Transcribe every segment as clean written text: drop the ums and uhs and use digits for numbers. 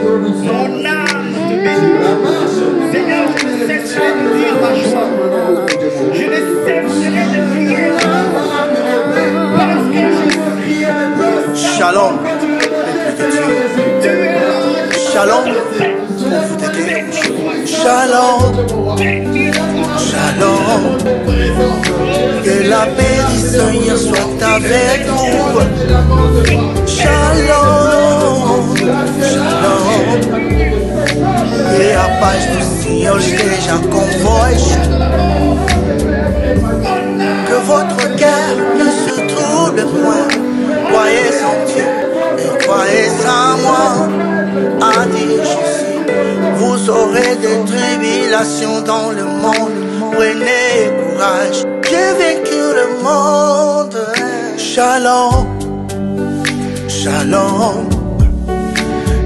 Ton âme te bénit. Seigneur, je ne cesserai de dire ma joie. Je ne cesserai de crier parce que je suis Shalom. Shalom. Shalom. Shalom. Que la paix du Seigneur soit avec vous. Shalom. Shalom. Que a paz do Senhor esteja convosco. Que votre cœur ne se trouble point. Croyez en Dieu et croyez en moi. A dit Jésus, vous aurez des tribulations dans le monde. Prenez courage, j'ai vaincu le monde. Shalom, shalom.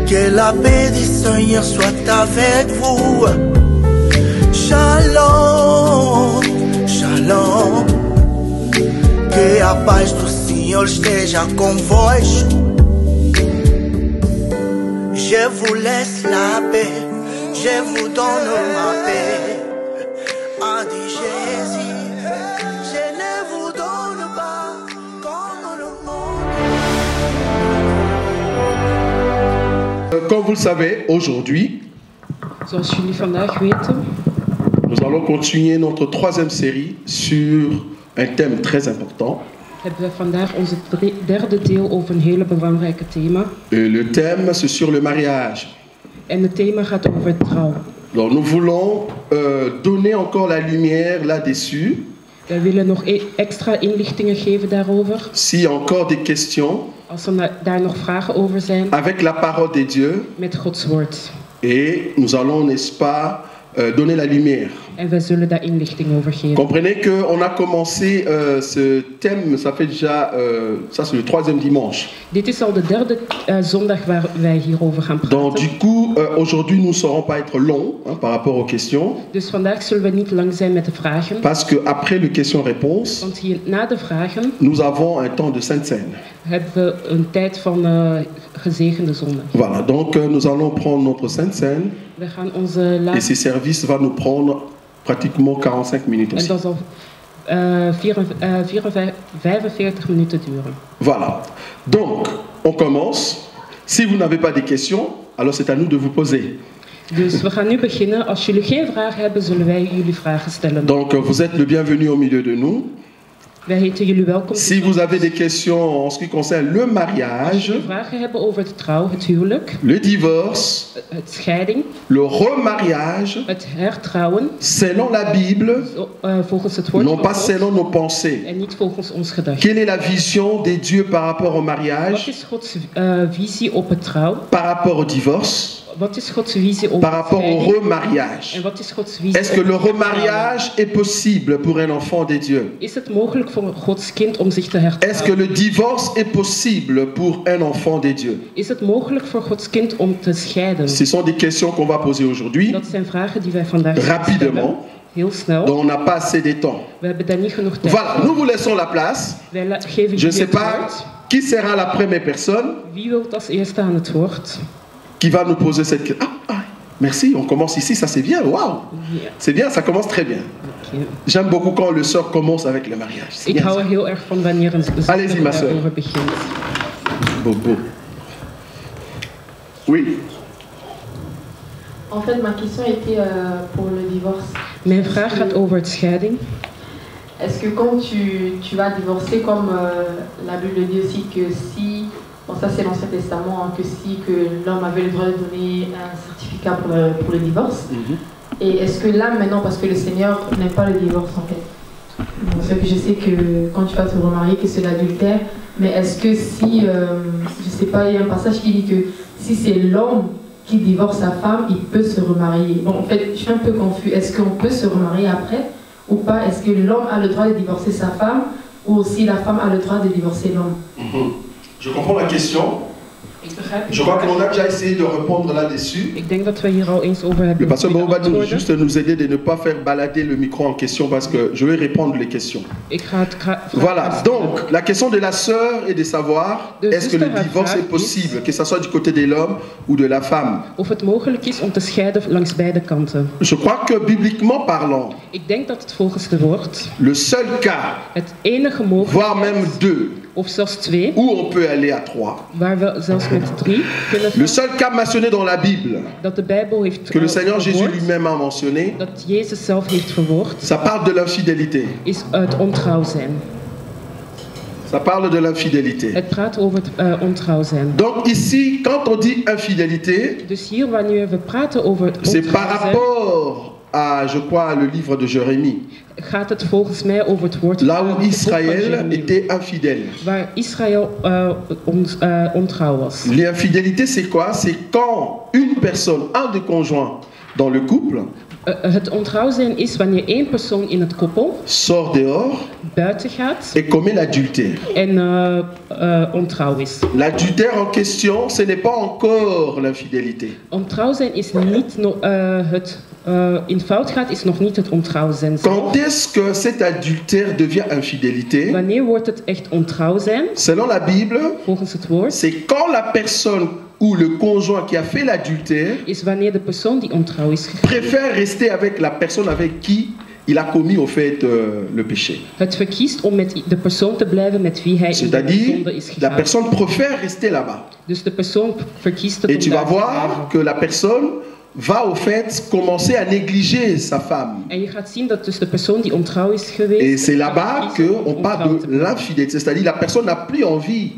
Que la paix du Seigneur soit avec vous. Shalom, shalom. Que a paz do Senhor esteja convosco. Je vous laisse la paix, je vous donne ma paix. A dit Jésus, je ne vous donne pas comme le monde. Comme vous le savez, aujourd'hui, zoals jullie vandaag weten, nous allons continuer notre troisième série sur un thème très important. hebben we vandaag onze derde deel over een hele belangrijke thema. Le thème, c'est sur le mariage. En het thema gaat over trouw. Donc nous voulons donner encore la lumière là-dessus. Wij willen nog extra inlichtingen geven daarover. S'il y a encore des questions, Als er daar nog vragen over zijn, avec la parole de Dieu, met Gods woord. et nous allons, n'est-ce pas, donner la lumière. En wij zullen daar inlichting over geven. Comprenez qu'on a commencé ce thème, ça fait déjà, ça c'est le troisième dimanche. Dit is al de derde zondag waar wij hierover gaan praten. Donc du coup, aujourd'hui nous ne saurons pas être longs par rapport aux questions. Dus vandaag zullen we niet lang zijn met de vragen. Parce qu'après le question-réponse, Want hier, na de vragen nous avons un temps de Sainte Seine. hebben we een tijd van gezegende zondag. Voilà, donc nous allons prendre notre Sainte Seine. We gaan onze Et laatste... ces services vont nous prendre pratiquement 45 minutes En aussi. dat zal 45 minuten duren. Voilà. Donc, on commence. Si vous n'avez pas de questions, alors c'est à nous de vous poser. Dus we gaan nu beginnen. Als jullie geen vragen hebben, zullen wij jullie vragen stellen. Donc, vous êtes le bienvenu au milieu de nous. Wij heten jullie welkom. Si vous avez des questions en ce qui concerne le Als mariage, jullie vragen hebben over de trouw, het huwelijk, le divorce, het scheiding, le remariage, het hertrouwen, selon la Bible, volgens het woord non van pas God selon nos pensées. en niet volgens ons gedacht. Quelle est la vision de Dieu par rapport au Wat mariage, is Gods visie op het trouw? par rapport au divorce, Wat is Gods visie op par het rapport au scheiding? remariage? En wat is Gods visie Est-ce que op le het hertrouwen? remariage est possible pour un enfant de Dieu? Is het mogelijk voor Gods kind om zich te hertrouwen? Est-ce que le divorce est possible pour un enfant de Dieu? Is het mogelijk voor Gods kind om te scheiden? Ce sont des questions qu'on va poser aujourd'hui, Dat zijn vragen die wij vandaag gaan rapidement, stellen. Heel snel. dont on n'a pas assez de temps. We hebben daar niet genoeg tijd Voilà, voor. nous vous laissons la place. Wij geven Je ne jullie sais het pas woord. qui sera la première personne Wie wil als eerste aan het woord? qui va nous poser cette question. Merci, on commence ici, ça c'est bien, waouh! Ja. C'est bien, ça commence très bien. Okay. J'aime beaucoup quand le sort commence avec le mariage. C'est Ik bien hou ça. er heel erg van wanneer een Allez-y, ma sœur. daarover begint. Bobo. Oui. En fait, ma question était pour le divorce. Mijn vraag gaat over het scheiding. Est-ce que quand tu vas divorcer, comme la Bible dit aussi que si, bon ça c'est l'Ancien Testament, hein, que si que l'homme avait le droit de donner un certificat pour le divorce, et est-ce que là maintenant, parce que le Seigneur n'aime pas le divorce en fait, bon, c'est que je sais que quand tu vas te remarier, que c'est l'adultère, mais est-ce que si, je sais pas, il y a un passage qui dit que si c'est l'homme qui divorce sa femme, il peut se remarier. Bon, en fait, je suis un peu confus. Est-ce qu'on peut se remarier après ou pas? Est-ce que l'homme a le droit de divorcer sa femme ou aussi la femme a le droit de divorcer l'homme? Je comprends la question. Ik begrijp Je crois qu'on a déjà essayé de répondre là-dessus. Ik denk dat we hier al eens over Le hebben. pasteur Bao va moeten juste nous aider de ne pas faire balader le micro en question parce que je vais répondre les questions. Ik ga het Voilà, donc la question de la sœur est de savoir De est-ce que le zuster divorce vraagt est possible, que ce soit du côté de l'homme ou de la femme. Of het mogelijk is om te scheiden langs beide kanten. Je crois que bibliquement parlant, Ik denk dat het volgens de woord le seul cas, het enige voire même mogelijkheid, deux, of zelfs 2, où on peut aller à 3. waar we zelfs met 3 kunnen Le gaan, seul cas mentionné dans la Bible, dat de Bijbel heeft que le Seigneur Jésus verwoord, lui-même a mentionné, dat Jezus zelf heeft verwoord, ça parle de l'infidélité. is het ontrouw zijn. Ça parle de l'infidélité. Het praat over het ontrouw zijn. Donc ici, quand on dit infidélité, Dus hier, wanneer we praten over het c'est par ontrouw zijn, rapport à, je crois, le livre de Jérémie, gaat het volgens mij over het woord là où het boek van Israël Jeremie, était infidèle. waar Israël ontrouw was. L'infidélité, c'est quoi? C'est quand une personne, un des conjoints dans le couple, Het ontrouw zijn is wanneer één persoon in het koppel sort dehors buiten gaat et commet l'adultère. en ontrouw is. L'adultère en question, ce n'est pas encore l'infidélité. Ontrouw zijn is niet het in fout gaat is nog niet het ontrouw zijn zelf. Quand est-ce que cet adultère devient infidélité? Wanneer wordt het echt ontrouw zijn? Selon la Bible, Volgens het woord c'est quand la personne ou le conjoint qui a fait l'adultère is wanneer de persoon die ontrouw is gegaan préfère rester avec la personne avec qui il a commis au fait le péché. het verkiest om met de persoon te blijven met wie hij in de C'est-à-dire, zonde is la gegaan. personne préfère rester là-bas. Dus de persoon verkiest het Et om tu vas daar te voir blijven. que la personne va au fait commencer à négliger sa femme. En je gaat zien dat dus de persoon die ontrouw is geweest Et c'est là-bas gaat kiezen om qu'on parle ontrouw de te blijven. l'infidélité. C'est-à-dire la personne n'a plus envie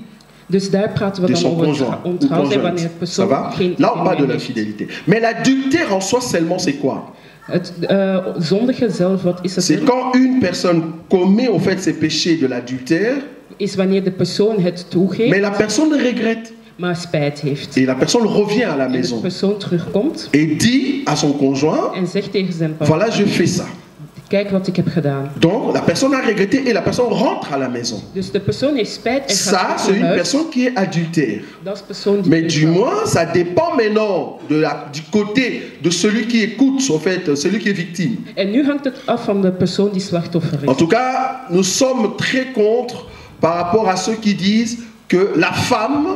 Dus daar praten we de dan son over conjoint het ou ontrouw zijn wanneer conjointe. de Ça persoon va? geen Là, on parle de meer heeft. l'infidélité. Mais l'adultère en soi seulement, c'est quoi? Het zondige zelf, wat is het? C'est quand une personne commet au fait ses péchés de l'adultère, Is wanneer de persoon het toegeeft, mais la personne le regrette. maar spijt heeft. Et la personne revient à la En de maison persoon terugkomt et dit à son conjoint, en zegt tegen zijn partner, voilà, je fais ça. kijk wat ik heb gedaan. Donc la personne a regretté et la personne rentre à la maison. Dus de persoon heeft spijt en Ça, gaat c'est terug une naar huis. personne qui est adultère. Dat is de persoon die Mais du ontrouw. moins, ça dépend maintenant du côté de celui qui écoute, en fait, celui qui est victime. En nu hangt het af van de persoon die slachtoffer En is. tout cas, nous sommes très contre par rapport à ceux qui disent que la femme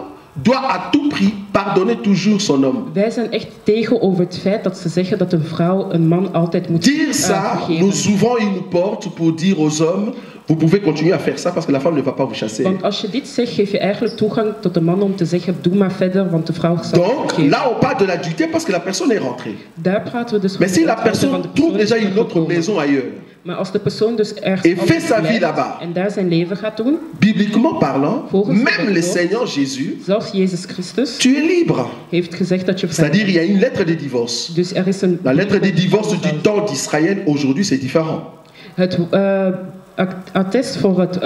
doit à tout prix pardonner toujours son homme. Wij zijn echt tegen over het feit dat ze zeggen dat een vrouw een man altijd moet Dire ça vergeven. nous ouvre une porte pour dire aux hommes, vous pouvez continuer à faire ça parce que la femme ne va pas vous chasser. Want als je dit zegt, geef je eigenlijk toegang tot de man om te zeggen, doe maar verder, want de vrouw zal Donc vergeven. là, on parle de l'adultère parce que la personne est rentrée. Daar praten we dus Mais over si la het feit van personne de persoon trouve is déjà une autre teruggekomen. maison ailleurs, Maar als de persoon dus ergens Et fait anders sa vie blijft là-bas. en daar zijn leven gaat doen, bibliquement parlant, Volgens même de le Bijbel. Seigneur Jésus, zelfs Jezus Christus tu es libre. heeft gezegd dat je vrij C'est-à-dire, il bent. y a une lettre de divorce. Dus er is een La lettre de divorce du brief temps d'Israël, aujourd'hui, c'est différent. Het attest voor het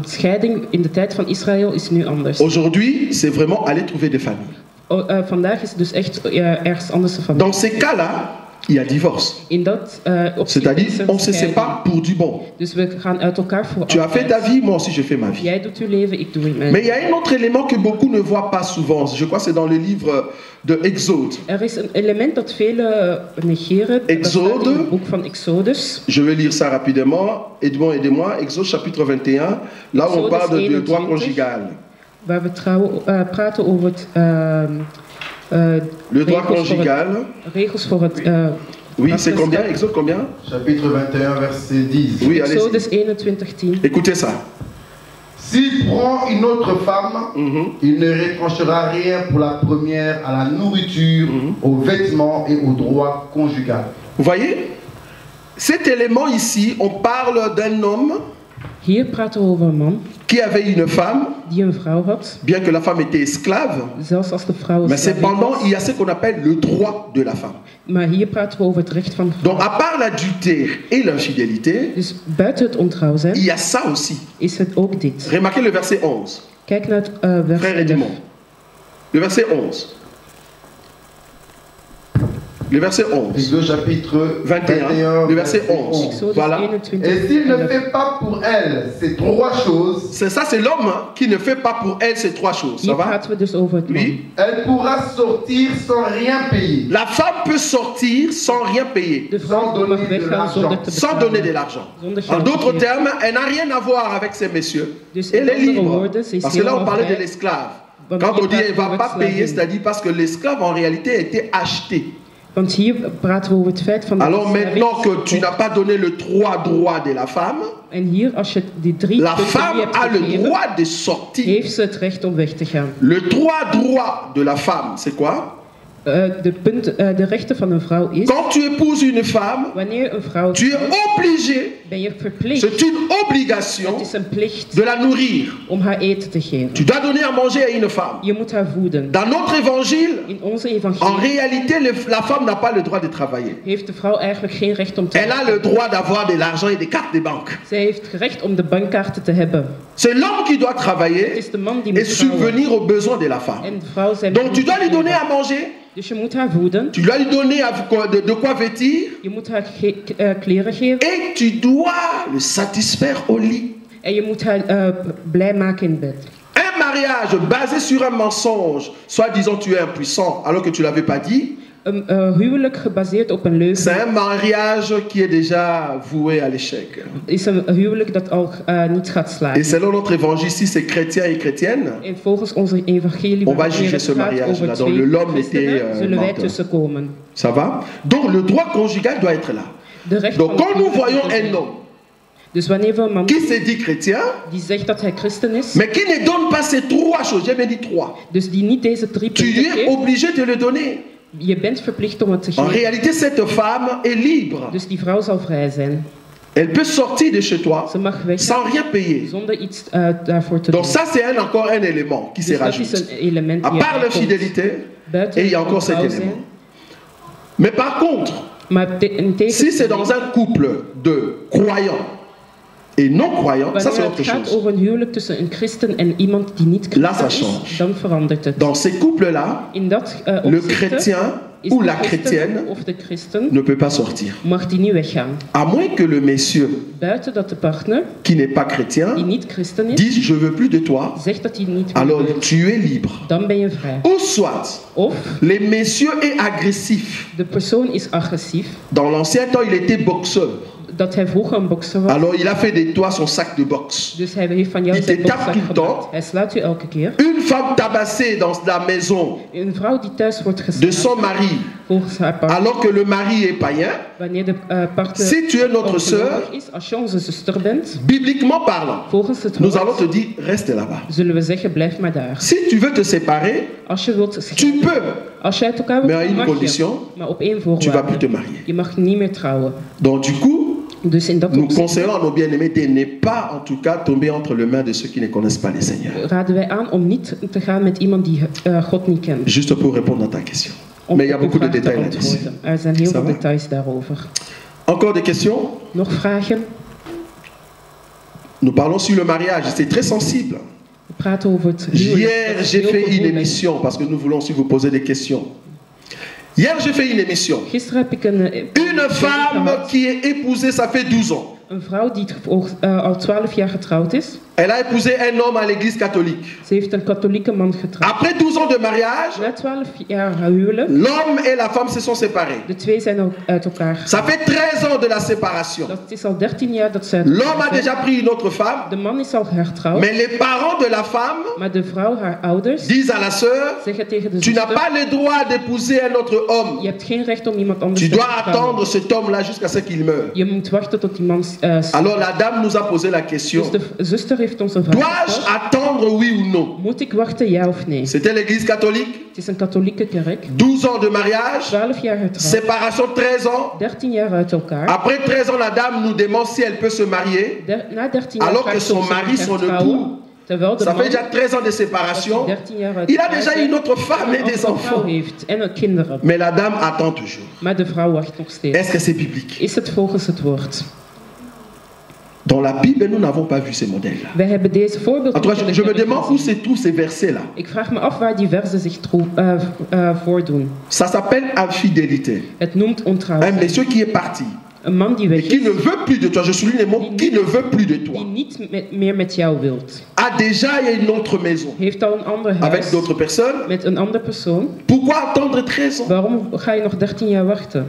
scheiding in de tijd van Israël is nu anders. Aujourd'hui, c'est vraiment aller trouver des familles. Vandaag is het dus echt ergens anders van. Dans ces cas-là, il y a divorce. In dat opzicht C'est-à-dire, is er on se scheiding. sépare pour du bon. Dus we gaan uit elkaar voor Tu as fait altijd. ta vie, moi aussi je fais ma vie. Jij doet je leven, ik doe mijn. Mais il y a un autre élément que beaucoup ne voient pas souvent. Je crois que c'est dans le livre de Exode. Er is een element dat velen negeren. Dat staat Exode. in het boek van Exodus. Je vais lire ça rapidement. Edmond, aidez-moi. Exode chapitre 21. Là où on Exode parle de 21. droit conjugal. Waar we praten over het Le droit regels voor conjugal. regels voor het Oui, c'est combien? Exode combien? Chapitre 21, verset 10. Oui, allez-y. Exodus 21:10. Écoutez ça. S'il prend une autre femme, il ne retranchera rien pour la première à la nourriture, aux vêtements et au droit conjugal. Vous voyez? Cet élément ici, on parle d'un homme Hier praten we over een man qui avait une femme, die een vrouw had, bien que la femme était esclave. zelfs als de vrouw een Mais slavin cependant, was. il y a ce qu'on appelle le droit de la femme. Maar hier praten we over het recht van vrouw. Donc, à part l'adultère et l'infidélité, Dus buiten het ontrouw zijn, il y a ça aussi. is het ook dit. Remarquez le verset 11. Kijk naar het vers Frère 11. Edmond. Le verset 11. Le verset 11. Exode chapitre 21. Le verset 11. Exodus Voilà. 21. Et s'il ne fait pas pour elle ces trois choses, C'est ça, c'est l'homme qui ne fait pas pour elle ces trois choses. Ça Hier va? praten we dus over het man. Oui. elle pourra sortir sans rien payer. La femme peut sortir sans rien payer, De vrouw Sans mag donner de weggaan zonder l'argent. te sans betalen. donner de l'argent. Zonder En geld te d'autres geven. termes, elle n'a rien à voir avec ces messieurs. Dus Elle in est andere libre. woorden, ze is Parce que là, on helemaal parlait de vrij. l'esclave. Want Quand hier on dit praten elle we ne va over pas het payer, slavin. c'est-à-dire parce que l'esclave en réalité a été acheté. Want hier praten we over het feit van Alors slavin maintenant is que tu n'as gekocht. pas donné le droit de la femme, En hier, als je die drie la punten femme niet hebt a le gegeven, droit de sortir. heeft ze het recht om weg te gaan. Le droit de la femme, c'est quoi? De rechten van een vrouw is, Quand tu épouses une femme, wanneer een vrouw tu es obligé, ben je verplicht, c'est une obligation het is een plicht de la nourrir. om haar eten te geven. Tu dois donner à manger à une femme. Je moet haar voeden. Dans notre évangile, In onze en evangelie réalité, la femme n'a pas le droit de travailler. heeft de vrouw eigenlijk geen recht om te Elle a le droit d'avoir de l'argent et des cartes de banque. Zij heeft recht om de bankkaarten te hebben. C'est l'homme qui doit Het travailler is de man die et moet trouwen. subvenir aux besoins de la femme. En de vrouw zijn Donc tu dois lui donner à geven. manger, Dus je moet haar voeden. tu dois lui donner de quoi vêtir Je moet haar kleren geven. et tu dois le satisfaire au lit. En je moet haar blij maken in bed. Un mariage basé sur un mensonge, soi-disant tu es impuissant alors que tu ne l'avais pas dit, Een huwelijk gebaseerd op een leugen c'est un mariage qui est déjà voué à l'échec. is een huwelijk dat al niet gaat Et slagen. selon notre évangile, si c'est chrétien et chrétienne, En volgens onze evangelie, On va wanneer juger het ce gaat mariage-là. over Donc, twee l'homme christenen, était, zullen wij menteur. tussenkomen. ça va? Donc le droit conjugal doit être là. De recht Donc van quand het nous huwelijk voyons moet er zijn. un homme Dus wanneer we een man qui se dit chrétien, die zegt dat hij christen is, mais qui ne donne pas ces trois choses, j'ai bien dit trois, dus die niet deze drie tu punten es geeft, obligé de le donner. je bent verplicht om het te En geven. réalité, cette femme est libre. Dus die vrouw zal vrij zijn. Elle peut sortir de chez toi Ze mag weggaan sans rien payer. zonder iets daarvoor te doen. Donc ça, c'est encore un élément qui se Dus dat is rajoute. een element À die part erbij komt. l'infidélité, Buiten et il y a encore cet trouw élément. zijn. Mais par contre, Maar in si c'est dans un couple de croyants et non-croyants, ça c'est wanneer autre het gaat chose. over een huwelijk tussen een christen en iemand die niet Là, ça christen change. is, dan verandert het. Dans ces couples-là, In dat le opzichte chrétien is ou de la christen chrétienne of de christen ne peut pas sortir. mag die niet weggaan. À moins que le monsieur Buiten dat de partner, qui n'est pas die chrétien niet christen is, dise je veux plus de toi, zegt dat hij niet wil alors doen. tu es libre. Dan ben je vrij. Ou soit, Of le monsieur est agressif. de persoon is agressief, Dans l'ancien temps, il était boxeur. dat hij vroeger een bokser was. Alors il a fait de toi son sac de boxe. Dus hij heeft van jou Il zijn te tape bokzak tout le temps. gemaakt. Hij slaat u elke keer. Une femme tabassée dans la maison Een vrouw die thuis wordt de geslagen son mari, volgens haar partner. alors que le mari est païen, Wanneer de partner si tu es notre ongelovig sœur, is, als je onze zuster bent, bibliquement parlant, volgens het nous woord, allons te dire reste là-bas. zullen we zeggen blijf maar daar. Si tu veux te séparer, Als je wilt tu scheiden, peux, als je uit elkaar mais à wilt, une mag je. condition, Maar op één tu vas plus te voorwaarde. marier. Je mag niet meer trouwen. Donc du coup, Dus in dat nous opzicht conseillons à nos bien-aimés de ne pas en tout cas tomber entre les mains de ceux qui ne connaissent pas le Seigneur. raden wij aan om niet te gaan met iemand die God niet kent. Juste pour répondre à ta question. Om Mais il y a op uw beaucoup de vraag te détails là-dessus. antwoorden. Er zijn heel Ça veel va? details daarover. Encore des questions? Nog vragen? Nous parlons sur le mariage, c'est très sensible. We praten over het huwelijk. Hier, Dat is j'ai heel fait une gevoelig. émission parce que nous voulons aussi vous poser des questions. Hier, j'ai fait une émission. Gisteren heb ik Une femme qui est épousée, ça fait 12 ans. een vrouw die al 12 jaar getrouwd is. Elle a épousé un homme à l'église catholique. Ze heeft een katholieke man getrouwd. Après 12 ans de mariage, Na 12 jaar huwelijk, l'homme et la femme se sont séparés. de twee zijn ook uit elkaar. Ça fait 13 ans de la séparation. Dat is al 13 jaar dat ze uit L'homme elkaar a zijn. déjà pris une autre femme, De man is al hertrouwd, mais les parents de la femme maar de vrouw, haar ouders, disent à la sœur, zeggen tegen de tu n'as zuster, pas le droit d'épouser un autre homme. je hebt geen recht om iemand anders Tu te dois trouwen. attendre cet homme-là jusqu'à ce qu'il meure. Je moet wachten tot die man Alors la dame nous a posé la question, Dus de zuster heeft ons een vraag dois-je gesteld. attendre oui ou non? Moet ik wachten, ja of nee? C'était l'église catholique, Het is een katholieke kerk. 12 ans de mariage, 12 jaar getrouwd, séparation 13 ans. 13 jaar uit elkaar. Après 13 ans, la dame nous demande si elle peut se marier. Na 13 jaar Alors que vraagt ze son of ze mari, mag son hertrouwen, époux, terwijl de Ça man fait déjà 13 ans de séparation. 13 jaar uit Il a elkaar déjà zijn une autre femme et en des een vrouw enfants. heeft en ook kinderen. Mais la dame attend toujours. Maar de vrouw wacht nog steeds. Est-ce que c'est biblique? Is het volgens het woord? Dans la Bible, nous n'avons pas vu ces modèles-là. Wij hebben deze voorbeelden. En tout cas, je me demande où se trouvent ces versets-là. Ik vraag me af waar die versen zich voordoen. Ça s'appelle infidélité. Het noemt Un ontrouw. monsieur qui est parti Een man die et weg qui ne is, veut plus de toi. Je souligne les mots, qui ne veut plus de toi. die niet meer met jou wilt. A déjà une autre maison Heeft al een ander avec huis d'autres personnes. met een andere persoon. Pourquoi attendre 13 ans? Waarom ga je nog 13 jaar wachten?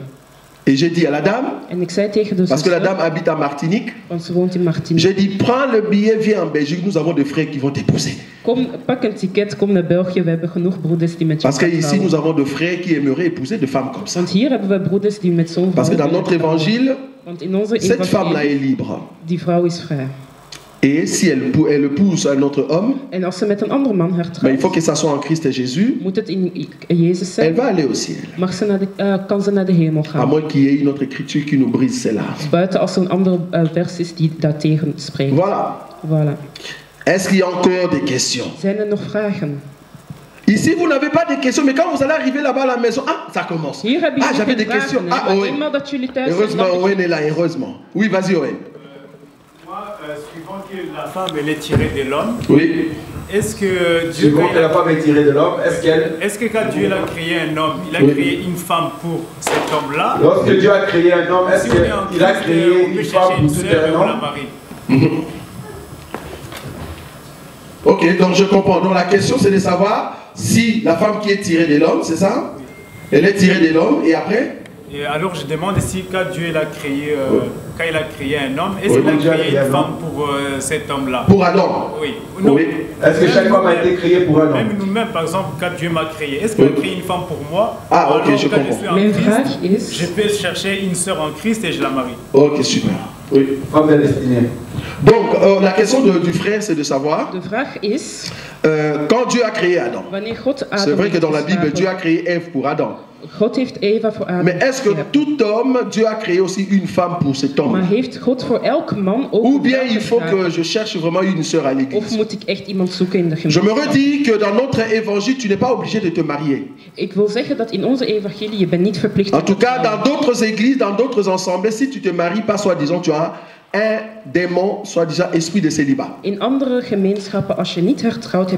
Et j'ai dit à la dame, En ik zei tegen de parce que la zuster, dame habite à Martinique, want ze woont in Martinique. j'ai dit prends le billet, viens en Belgique, nous avons des frères qui vont t'épouser. Kom, pak een ticket, kom naar België. We hebben genoeg broeders die met je Parce que gaan ici trouwen. nous avons des frères qui aimeraient épouser des femmes comme ça. Want hier hebben we broeders die met zo'n Parce que vrouw dans notre willen trouwen. évangile, Want in onze cette femme-là evangelie, est libre. die vrouw is vrij. Et si elle épouse un autre homme, En als ze met een andere man ben, il hertrouwt, faut que ça soit en Christ et Jésus, moet het in Jezus elle zijn. va aller au ciel. Kan ze naar de hemel À gaan. moins qu'il y ait une autre écriture qui nous brise celle-là. Buiten als er een andere vers is die daartegen spreekt. Voilà. Voilà. Est-ce qu'il y a encore des questions? Zijn er nog vragen? Ici, vous n'avez pas de questions, mais quand vous allez arriver là-bas à la maison, ah, ça commence. Hier hebben Ah, jullie j'avais geen des questions. vragen. Ah, Maar Owen. eenmaal dat jullie thuis zijn, Heureusement, dan Owen est là, heureusement. Oui, vas-y, Owen. Moi, suivant que la femme elle est tirée de l'homme, Oui. est-ce que Dieu, Suivant que la femme est tirée de l'homme, est-ce que quand Dieu a créé un homme, il a Oui. créé une femme pour cet homme-là? lorsque Dieu a créé un homme, est-ce Si on est en qu'il a Christ, créé on peut une chercher femme une pour tout sœur et un on la homme? marie. Ok, donc je comprends. Donc la question, c'est de savoir si la femme qui est tirée de l'homme, c'est ça? Elle est tirée de l'homme, et après? Et alors je demande si quand Dieu il a créé, quand il a créé un homme, est-ce Oui, qu'il a Dieu a créé créé une un femme pour cet homme-là? Pour Adam. Oui. Non. Oui. Est-ce que chaque femme a été créée pour un Même homme? nous-mêmes, par exemple, quand Dieu m'a créé, est-ce qu'il a Oui. créé une femme pour moi? Ah, ok, Alors, je quand comprends. suis en Mijn Christ, vraag je is, peux chercher une sœur en Christ et je la marie. Ok, super. Oui. Femme de destinée. Donc, la question du frère, c'est de savoir, de vraag is, quand Dieu a créé Adam, wanneer God Adam c'est vrai que heeft dans la Bible, geschapen, Dieu a créé Ève pour Adam. God heeft Eva voor Adam Mais est-ce que geschapen. tout homme, Dieu a créé aussi une femme pour cet homme? Maar heeft God voor elke man ook Ou een bien vrouw il faut geschapen? que je cherche vraiment une sœur à Of l'église? moet ik echt iemand zoeken in de Je me gemeente? redis que dans notre évangile, tu n'es pas obligé de te marier. Ik wil zeggen dat in onze evangelie je bent niet verplicht En om tout te cas, dans trouwen. d'autres églises, dans d'autres assemblées, si tu te maries pas, soi-disant, tu as un démon, soi-disant esprit de célibat. In andere gemeenschappen, als je niet hertrouwt,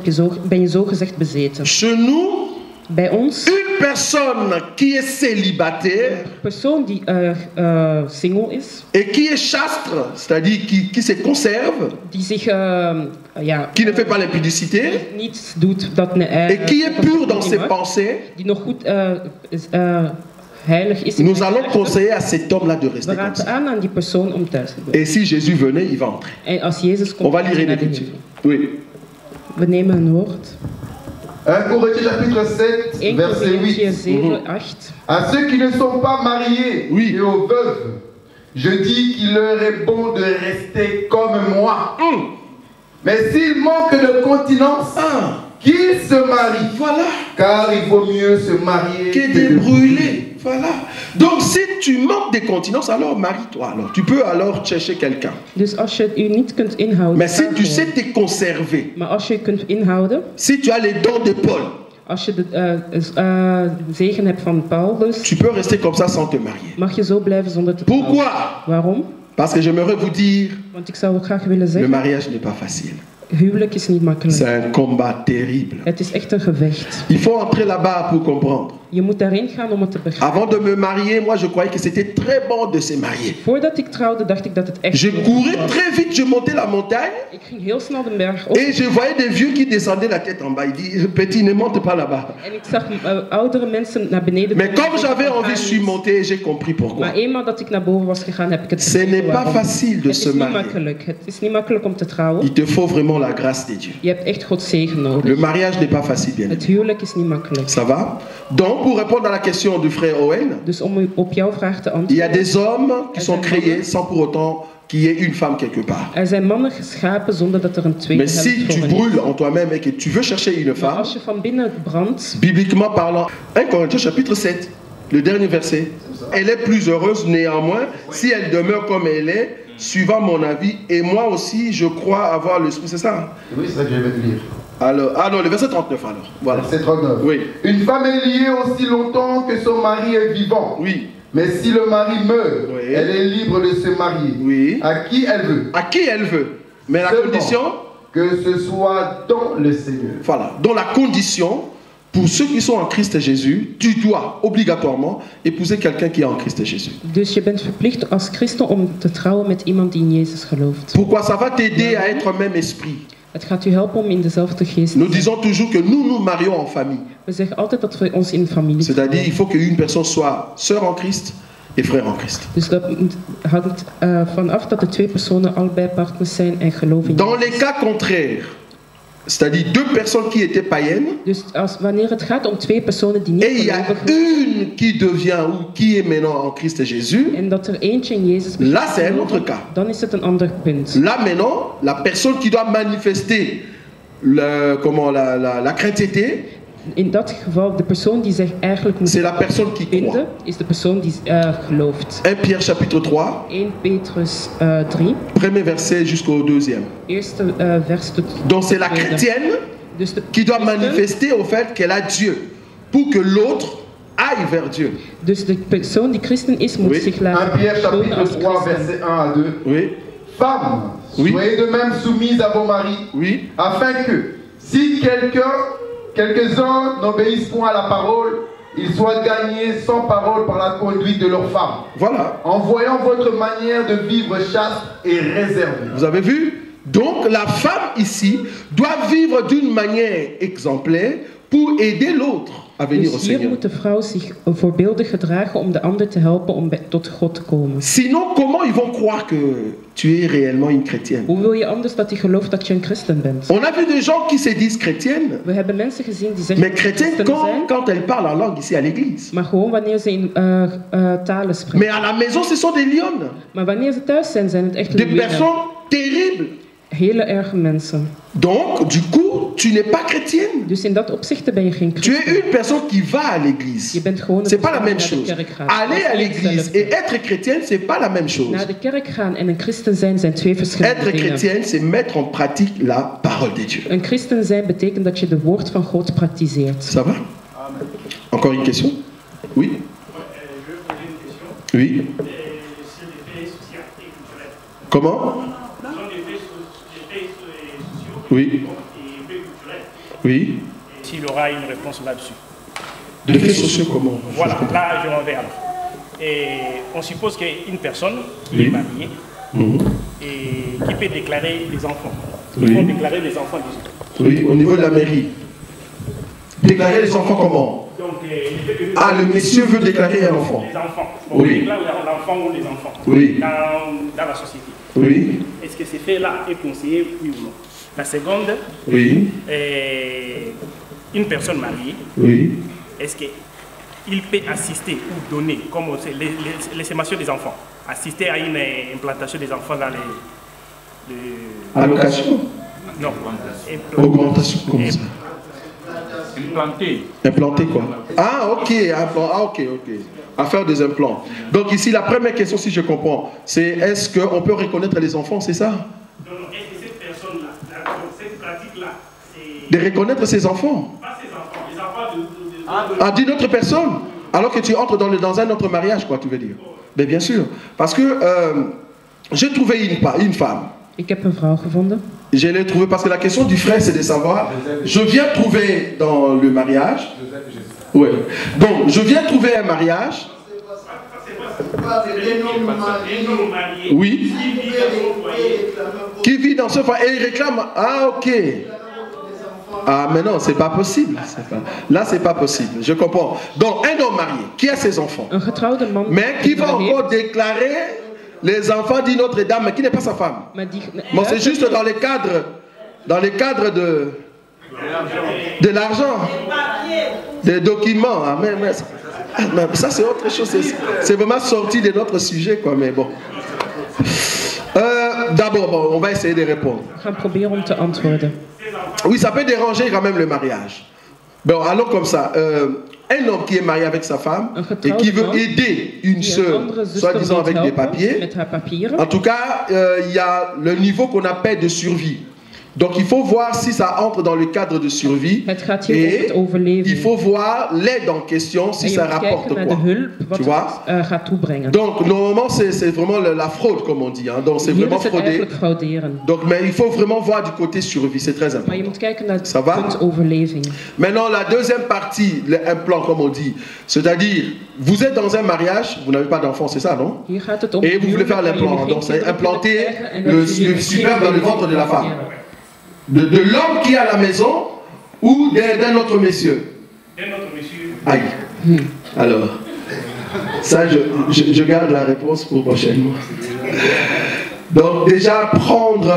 ben je zogezegd bezeten. Chez nous, Bij ons, une personne qui est célibataire een persoon die single is, et qui est chastre, c'est-à-dire qui se conserve, die zich qui ne fait pas l'impudicité, niets doet dat et qui est pur dans ses pensées, die nog goed heilig is. nous allons conseiller à cet homme-là de We rester comme raden ça. aan aan die persoon om thuis te blijven. Et si Jésus venait, il va entrer. En als Jezus komt, On va lire gaat hij une naar de écriture. hemel. Oui. We nemen een woord. 1 Corinthiens chapitre 7, 1 verset Corinthians 8. 7, 8. À ceux qui ne sont pas mariés Oui. et aux veuves, je dis qu'il leur est bon de rester comme moi. Mais s'ils manquent de continence, Ah, qu'ils se marient. voilà. Car il vaut mieux se marier Que de brûler. Voilà. Donc si tu manques de continence, alors marie-toi. Alors tu peux alors chercher quelqu'un. Dus als je u niet kunt inhouden, Mais si ga tu gewoon. sais te conserver, Maar als je je kunt inhouden, si tu as les dons de Paul, als je de zegen hebt van Paulus, tu peux rester comme ça sans te marier. mag je zo blijven zonder te trouwen. Pourquoi? Waarom? Parce que j'aimerais vous dire, Want ik zou graag willen le zeggen, mariage n'est pas facile. huwelijk is niet makkelijk. C'est un combat terrible. Het is echt een gevecht. Il faut entrer là-bas pour comprendre. Je moet daarin gaan om het te begrijpen. Avant de me marier, moi je croyais que c'était très bon de se marier. Voordat ik trouwde, dacht ik dat het echt Je goed courais was. très vite, je montais la montagne Ik ging heel snel de berg op et je voyais des vieux qui descendaient la tête en bas. Il dit, petit, ne monte pas là-bas. en ik zag oudere mensen naar beneden Mais komen. comme j'avais envie, je suis monté et j'ai compris pourquoi. Maar eenmaal dat ik naar boven was gegaan, heb ik het Ce begrepen n'est pas waarom. facile de Het se is niet marier. makkelijk. Het is niet makkelijk om te trouwen. Il te faut vraiment la grâce de Dieu. Je hebt echt Gods zegen nodig. Le mariage n'est pas facile, bien Het aimé. huwelijk is niet makkelijk. Ça va? Donc, pour répondre à la question du frère Owen, Dus om op jouw vraag te il y a antwoorden. des hommes qui sont créés sans pour autant qu'il y ait une femme quelque part. Er zijn mannen geschapen zonder dat er een tweede Mais si helft tu voor hen is. brûles en toi-même et que tu veux chercher une Maar femme, als je van binnen brandt, bibliquement parlant, 1 Corinthiens chapitre 7, le dernier verset, elle est plus heureuse néanmoins si elle demeure comme elle est, suivant mon avis, et moi aussi je crois avoir l'esprit, c'est ça? Oui, c'est ça que je vais te lire. Alors, ah non, le verset 39 alors, voilà. Verset 39. Oui. Une femme est liée aussi longtemps que son mari est vivant. Oui. Mais si le mari meurt, Oui. elle est libre de se marier Oui. à qui elle veut. À qui elle veut. Mais la Seulement condition, que ce soit dans le Seigneur. voilà, dans la condition, pour ceux qui sont en Christ Jésus, tu dois obligatoirement épouser quelqu'un qui est en Christ Jésus. Dus je bent verplicht als christen om te trouwen met iemand die in Jezus gelooft. Pourquoi? Ça va t'aider à être un même esprit. Het gaat u helpen om in dezelfde geest te Nous zijn. disons toujours que nous nous marions en famille. We zeggen altijd dat we ons in familie C'est-à-dire, il trouwen. faut qu'une personne soit sœur en Christ et frère en Christ. Dus dat hangt vanaf dat de twee personen allebei partners zijn en geloven in Dans Jezus. les cas contraires, c'est-à-dire deux personnes qui étaient païennes, Dus wanneer het gaat om twee personen die niet et il y a gelovig zijn, une qui devient ou qui est maintenant en Christ Jésus, en dat er eentje in Jezus begint là te c'est un geloven, autre cas. dan is het een ander punt. Là maintenant, la personne qui doit manifester la chrétienté, In dat geval, de persoon die zich eigenlijk moet c'est la personne qui croit. vinden, is de persoon die gelooft. 1 Pierre chapitre 3, 1 Petrus 3, premier verset jusqu'au deuxième. eerste vers tot Donc c'est la tweede. chrétienne Dus de qui doit christen- manifester au fait qu'elle a Dieu pour que l'autre aille vers Dieu. Dus de persoon die christen is, moet Oui. zich 1 laten Pierre tonen chapitre als 3, christen. versets 1 à 2. Oui, Femmes, Oui. soyez de même soumises à vos maris, oui, afin que, si quelques-uns n'obéissent point à la parole, ils soient gagnés sans parole par la conduite de leurs femmes, voilà. en voyant votre manière de vivre chaste et réservée. Vous avez vu? Donc la femme ici doit vivre d'une manière exemplaire pour aider l'autre à venir au Dus hier Seigneur. moet de vrouw zich voorbeeldig gedragen om de ander te helpen om tot God te komen. Sinon, comment ils vont croire que tu es réellement une chrétienne? Hoe wil je anders dat hij gelooft dat je een christen bent? On a vu des gens qui se disent chrétiennes, We hebben mensen gezien die zeggen mais dat ze chrétiennes christen zijn, quand elles parlent en langue ici à l'église. maar gewoon wanneer ze in talen spreken. Mais à la maison, ce sont des lionnes, Maar wanneer ze thuis zijn, zijn het echt des leeuwinnen. personnes terribles. Hele erge mensen. Donc, du coup, tu n'es pas chrétienne. Dus in dat opzicht ben je geen Tu es christen. une personne qui va à Je l'église. bent gewoon een C'est pas la persoon même die naar de chose. kerk gaat. Aller Dat à is niet l'église hetzelfde. et être chrétienne, c'est pas la même chose. Naar de kerk gaan en een christen zijn twee verschillende Être dingen. chrétienne, c'est mettre en pratique la parole de Dieu. Een christen zijn betekent dat je de woord van God praktiseert. Ça va? Encore une question? Oui? Je veux poser une question. Oui? Sur les faits sociaux et culturels. Comment? Ce sont des faits sociaux Oui. et faits culturels. Oui? S'il y aura une réponse là-dessus. Des faits sociaux comment? Voilà, là je m'en vais alors. Et on suppose qu'une personne qui Oui. est mariée Mhm. et qui peut déclarer des enfants. Oui. Ils vont déclarer des enfants des autres. Oui, au niveau de la mairie. Déclarer les enfants comment? Donc, il fait que Ah, le monsieur veut déclarer un enfant. les enfants. Bon, Oui. on déclare l'enfant ou les enfants Oui. dans la société. Oui, Est-ce que ces faits-là est conseillé, oui ou non? La seconde, oui, une personne mariée, oui. est-ce qu'il peut assister ou donner, comme c'est les sémations des enfants, assister à une implantation des enfants dans les Allocation? non, Augmentation, comment ça? Implanté. Implanter quoi? Ah ok, ok. À faire des implants. Donc ici la première question, si je comprends, c'est est-ce qu'on peut reconnaître les enfants, c'est ça? Donc, est-ce que cette personne-là, cette pratique-là, c'est De reconnaître ses enfants? pas ses enfants, les enfants de Ah, d'une autre personne? Alors que tu entres dans un autre mariage, quoi, tu veux dire? Mais bien sûr. Parce que j'ai trouvé une femme. Ik heb een vrouw gevonden. Je l'ai trouvée parce que la question du frère, c'est de savoir, je viens trouver dans le mariage. Ouais. Donc, je viens trouver un mariage. un homme marié Oui. qui vit dans son foyer. Qui vit dans ce foyer et il réclame. Ah, ok. Ah, mais non, c'est pas possible. Là, c'est pas possible. Je comprends. Donc, un homme marié qui a ses enfants, Een getrouwde man. mais qui va die encore déclarer les enfants d'une autre dame, mais qui n'est pas sa femme. Maar die, Bon, c'est juste dans les cadres de l'argent, des documents. Hein, mais ça, c'est autre chose. C'est vraiment sorti de notre sujet, quoi. Mais bon. D'abord, bon, on va essayer de répondre. We gaan proberen om te antwoorden. Oui, ça peut déranger quand même le mariage. Bon, allons comme ça. Un homme qui est marié avec sa femme et qui veut aider une Die een sœur, andere zuster soi-disant wil avec des helpen papiers. met haar papieren. En tout cas, il y a le niveau qu'on appelle de survie. Donc il faut voir si ça entre dans le cadre de survie. Het gaat hier over Et het overleven. il faut voir l'aide en question si En je ça moet rapporte kijken naar quoi. de hulp, wat Tu vois? het gaat toebrengen. Donc normalement c'est vraiment la fraude comme on dit. Hein. Donc c'est Hier vraiment is het frauder. eigenlijk frauderen. Donc mais il faut vraiment voir du côté survie, c'est très Maar je important. moet kijken naar Ça het va? punt overleving. Maintenant la deuxième partie, un plan comme on dit. C'est-à-dire, vous êtes dans un mariage, vous n'avez pas d'enfant, c'est ça, non? Hier gaat het om Et vous voulez faire l'implant. Donc c'est implanter le sperme dans le ventre de la femme. De l'homme qui est à la maison ou d'un autre monsieur? D'un autre monsieur. Aïe. Alors, ça je garde la réponse pour prochainement. Donc déjà prendre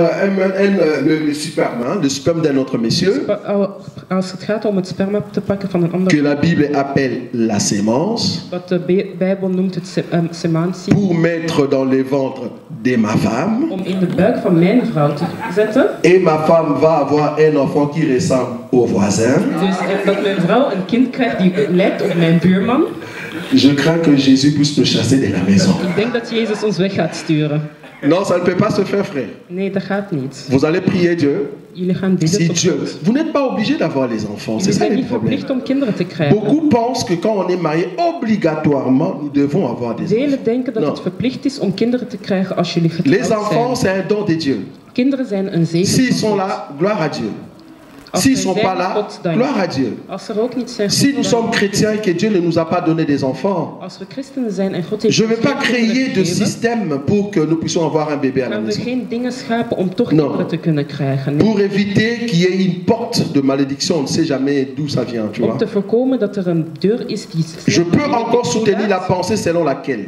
le sperme d'un autre monsieur, Als het gaat om het sperma te pakken van een ander, que la Bible appelle la sémence, wat de Bijbel noemt het semantie, pour mettre dans les ventres de ma femme, om in de buik van mijn vrouw te zetten. et ma femme va avoir un enfant qui ressemble au voisin. Dus dat mijn vrouw een kind krijgt die lijkt op mijn buurman. Je crains que Jésus puisse me chasser de la maison. Ik denk dat Jezus ons weg gaat sturen. Non, ça ne peut pas se faire, frère. Nee, dat gaat niet. Vous allez prier Dieu. Jullie gaan bidden Si tot Dieu, God. vous n'êtes pas obligé d'avoir les enfants, c'est We ça zijn le niet problème. verplicht om kinderen te krijgen. Beaucoup pensent que quand on est marié, obligatoirement, nous devons avoir des enfants. Velen denken dat Non. het verplicht is om kinderen te krijgen als jullie Les getrouwd enfants, zijn. c'est un don de Dieu. Kinderen zijn een zegen. S'ils van sont God. là, gloire à Dieu. Als S'ils zij sont zijn, pas là, God dank. gloire à Dieu. Als er ook niet zijn, Si God nous dank. sommes chrétiens et que Dieu ne nous a pas donné des enfants, Als we christenen zijn en God heeft je ne vais ons pas geen kinderen créer de gegeven, système pour que nous puissions avoir un bébé à la gaan we maison. geen dingen schapen om toch Non. kinderen te kunnen krijgen. Nee. Pour éviter qu'il y ait une porte de malédiction, on ne sait jamais d'où ça vient, tu Om vois. te voorkomen dat er een deur is die... Je peux encore soutenir la pensée selon laquelle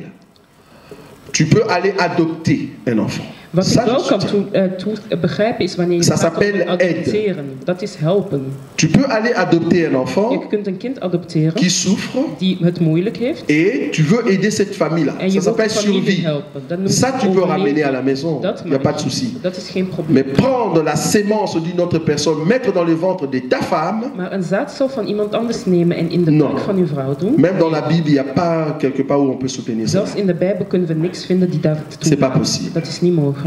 tu peux aller adopter un enfant. Wat ik Ça, wel je kan soutiens. begrijpen is wanneer je Ça gaat s'appelle om adopteren. Dat is helpen. Tu peux aller adopter un enfant Je kunt een kind adopteren qui souffre die het moeilijk heeft. et tu veux aider cette famille-là. En Ça je wilt de s'appelle familie survie. helpen. Dat noemt Ça, het tu peux overleven. ramener à la maison. Dat Il n'y a mag. pas de souci. Dat is geen Mais probleem. prendre la sémence d'une autre personne, mettre dans le ventre de ta femme, Maar een zaadcel van iemand anders nemen en in de Non. buik van uw vrouw doen. même dans la Bible, il n'y a pas quelque part où on peut soutenir ça. Zelfs in de Bijbel kunnen we niks vinden die daar toe. C'est pas possible. Dat is niet mogelijk.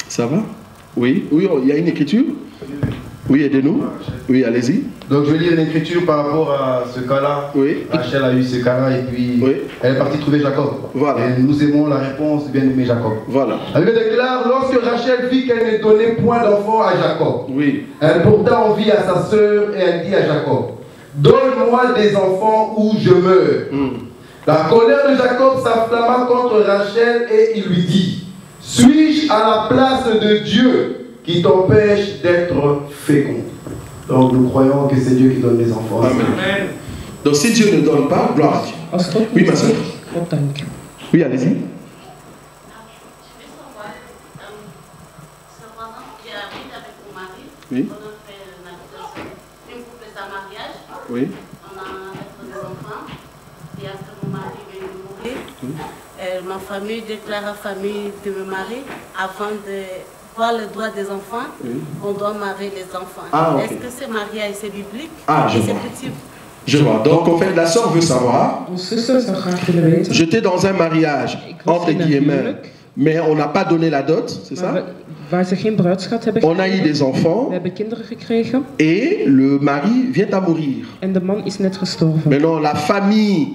Ça va? Oui, oui, il y a une écriture? Oui, aidez-nous. Oui, allez-y. Donc je vais lire une écriture par rapport à ce cas-là. Oui. Rachel a eu ce cas-là et puis Oui. elle est partie trouver Jacob. Voilà. Et nous aimons la réponse du bien-aimé Jacob. Voilà. La Bible déclare, lorsque Rachel vit qu'elle ne donnait point d'enfant à Jacob, Oui. elle porta envie à sa sœur et elle dit à Jacob, donne-moi des enfants ou je meurs. La colère de Jacob s'enflamma contre Rachel et il lui dit, suis-je à la place de Dieu qui t'empêche d'être fécond? Donc nous croyons que c'est Dieu qui donne les enfants. Amen. Donc si Dieu ne donne pas, gloire à Dieu. Als God Oui, niet ma sœur. geeft, God dank. Oui, allez-y. Je veux savoir, cependant, j'ai habité avec mon mari, Oui. on a fait une habitation, une couple à mariage, Oui. on a des enfants, et après mon mari vient de mourir, ma famille déclare à la famille de mon mari, avant de voir le droit des enfants, on doit marier les enfants. Ah, ok. Est-ce que ce mariage c'est biblique? Ah, je Et c'est vois. possible? Je vois. Donc en fait, la sœur veut savoir. Onze zuster zou graag willen weten. J'étais dans un mariage, entre guillemets, mais on n'a pas donné la dot, c'est Maar ça? waar ze geen bruidschat hebben On a eu des we enfants hebben kinderen gekregen et le mari vient à mourir. en de man is net gestorven. Maintenant, la famille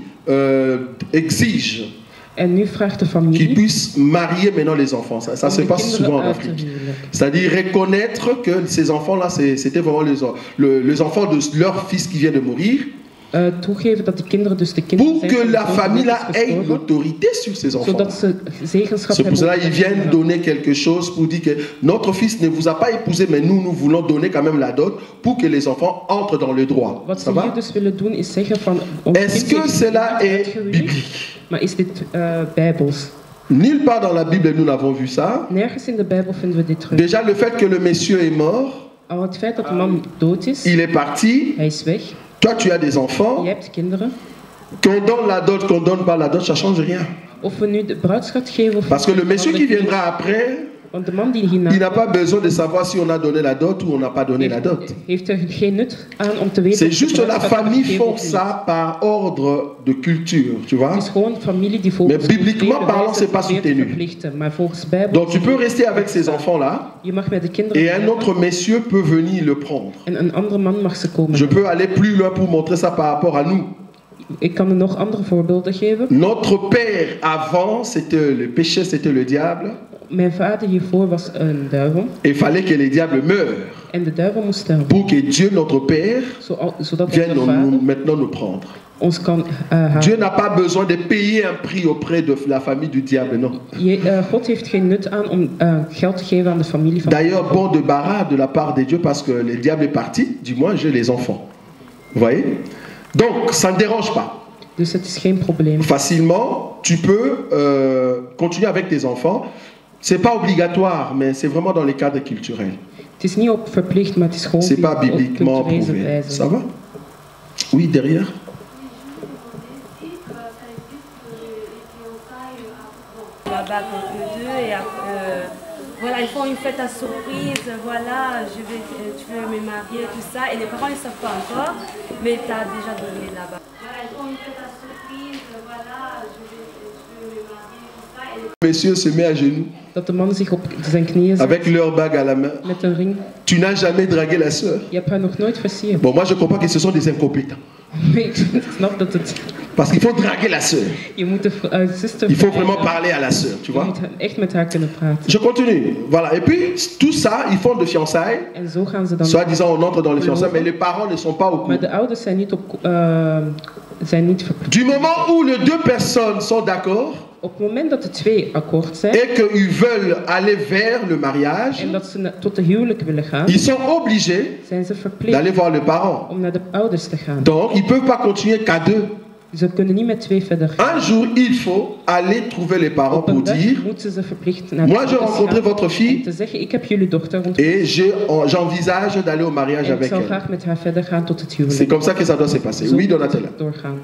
exige En nu vraagt de qu'ils familie puissent marier maintenant les enfants. Ça om se de passe souvent en kinderen uit te Afrique. huwelijk. C'est-à-dire reconnaître que ces enfants-là, c'était vraiment les enfants de leur fils qui vient de mourir, Toegeven dat die kinderen dus de kinderen pour zijn que van de la zoon die famille net là is ait gestorven, l'autorité sur ces enfants. zodat ze zegenschap C'est pour hebben. cela over qu'ils de viennent kinderen. donner quelque chose pour dire que notre fils ne vous a pas épousé, mais nous voulons donner quand même la dot pour que les enfants entrent dans le droit. Wat Ça ze va? hier dus willen doen is zeggen van... ons Est-ce kind que is cela niet est uitgehuwelijkd, biblique? maar is dit bijbels? Nulle part dans la Bible nous n'avons vu ça. Nergens in de Bijbel vinden we dit terug. Déjà le fait que le monsieur est mort, Al het feit dat de man dood is, il est parti, hij is weg, toi tu as des enfants, je hebt kinderen. qu'on donne la dot, qu'on donne pas la dot, ça change rien. Of we nu de bruidschat geven of Parce que le monsieur qui verandert viendra après, Want de man die il n'a hierna pas besoin de savoir si on a donné la dot ou on n'a pas donné la dot. heeft er geen nut aan om te weten C'est of juste de la bruidsschat famille gegeven font of niet. ça par ordre de culture, tu vois. Het is gewoon familie die volgens Mais bibliquement culturele parlant, wijze c'est pas probeert te soutenu. verplichten. Maar volgens Bijbel Donc tu peux rester avec ces enfants-là je mag met de kinderen et un blijven autre monsieur peut venir le prendre. en een andere man mag ze komen. Je peux aller plus loin pour montrer ça par rapport à nous. Ik kan er nog andere voorbeelden geven. Notre père avant, c'était le péché, c'était le diable. Mijn vader hiervoor was een duivel. Et il fallait que le diable meure En de duivel moest sterven. pour que Dieu, notre Père, Zodat vienne onze vader maintenant nous prendre. ons kan halen. Dieu n'a pas besoin de payer un prix auprès de la famille du diable, non. God heeft geen nut aan om geld te geven aan de familie van D'ailleurs, bon de barras de la part de Dieu parce que le diable est parti, du moins j'ai les enfants. Vous voyez? Donc, ça ne dérange pas. Dus het is geen probleem. Facilement, tu peux continuer avec tes enfants. C'est pas obligatoire, mais c'est vraiment dans les cadres culturels. Het is niet op verplicht, maar het is gewoon C'est pas op bibliquement culturele prouvé. wijze. Ça va? Oui, derrière. Là-bas contre eux deux et voilà, ils font une fête à surprise, voilà, tu veux me marier, tout ça, et les parents ne savent pas encore, mais tu as déjà donné là-bas. Voilà, ils font une fête à surprise, voilà, tu veux me marier, tout ça. Et Messieurs se met à genoux Dat de man zich op zijn knieën zet avec leur bague à la main. met een ring. Tu n'as jamais dragué la sœur. Je hebt haar nog nooit versierd. Bon, moi je comprends que ce sont des incompétents. Ik snap dat het... Parce qu'il faut draguer la sœur. Je moet de zuster... Il faut vraiment parler à la sœur, tu Je vois. moet echt met haar kunnen praten. Je continue. Voilà. Et puis, tout ça, ils font de fiançailles. En zo gaan ze dan... Soi-disant, on entre dans les fiançailles, mais les parents ne sont pas au Maar courant. de ouders zijn niet verplicht. Du moment où les deux personnes sont d'accord Op het moment dat de twee akkoord zijn et qu'ils veulent aller vers le mariage, en dat ze tot de huwelijk willen gaan, ils sont obligés zijn ze verplicht d'aller voir les parents. om naar de ouders te gaan. Donc, ils ne peuvent pas continuer qu'à deux. Ze kunnen niet met twee verder gaan. Un jour, il faut aller trouver les parents Op een pour dag dire moeten ze verplicht naar de moi, j'ai ouders rencontré gaan votre fille om te zeggen, ik heb jullie dochter ontmoet et j'envisage d'aller au mariage en ik avec zal elle. graag met haar verder gaan tot het C'est huwelijk. comme ça que ça doit se passer. Zo Oui, moet het Donatella. doorgaan.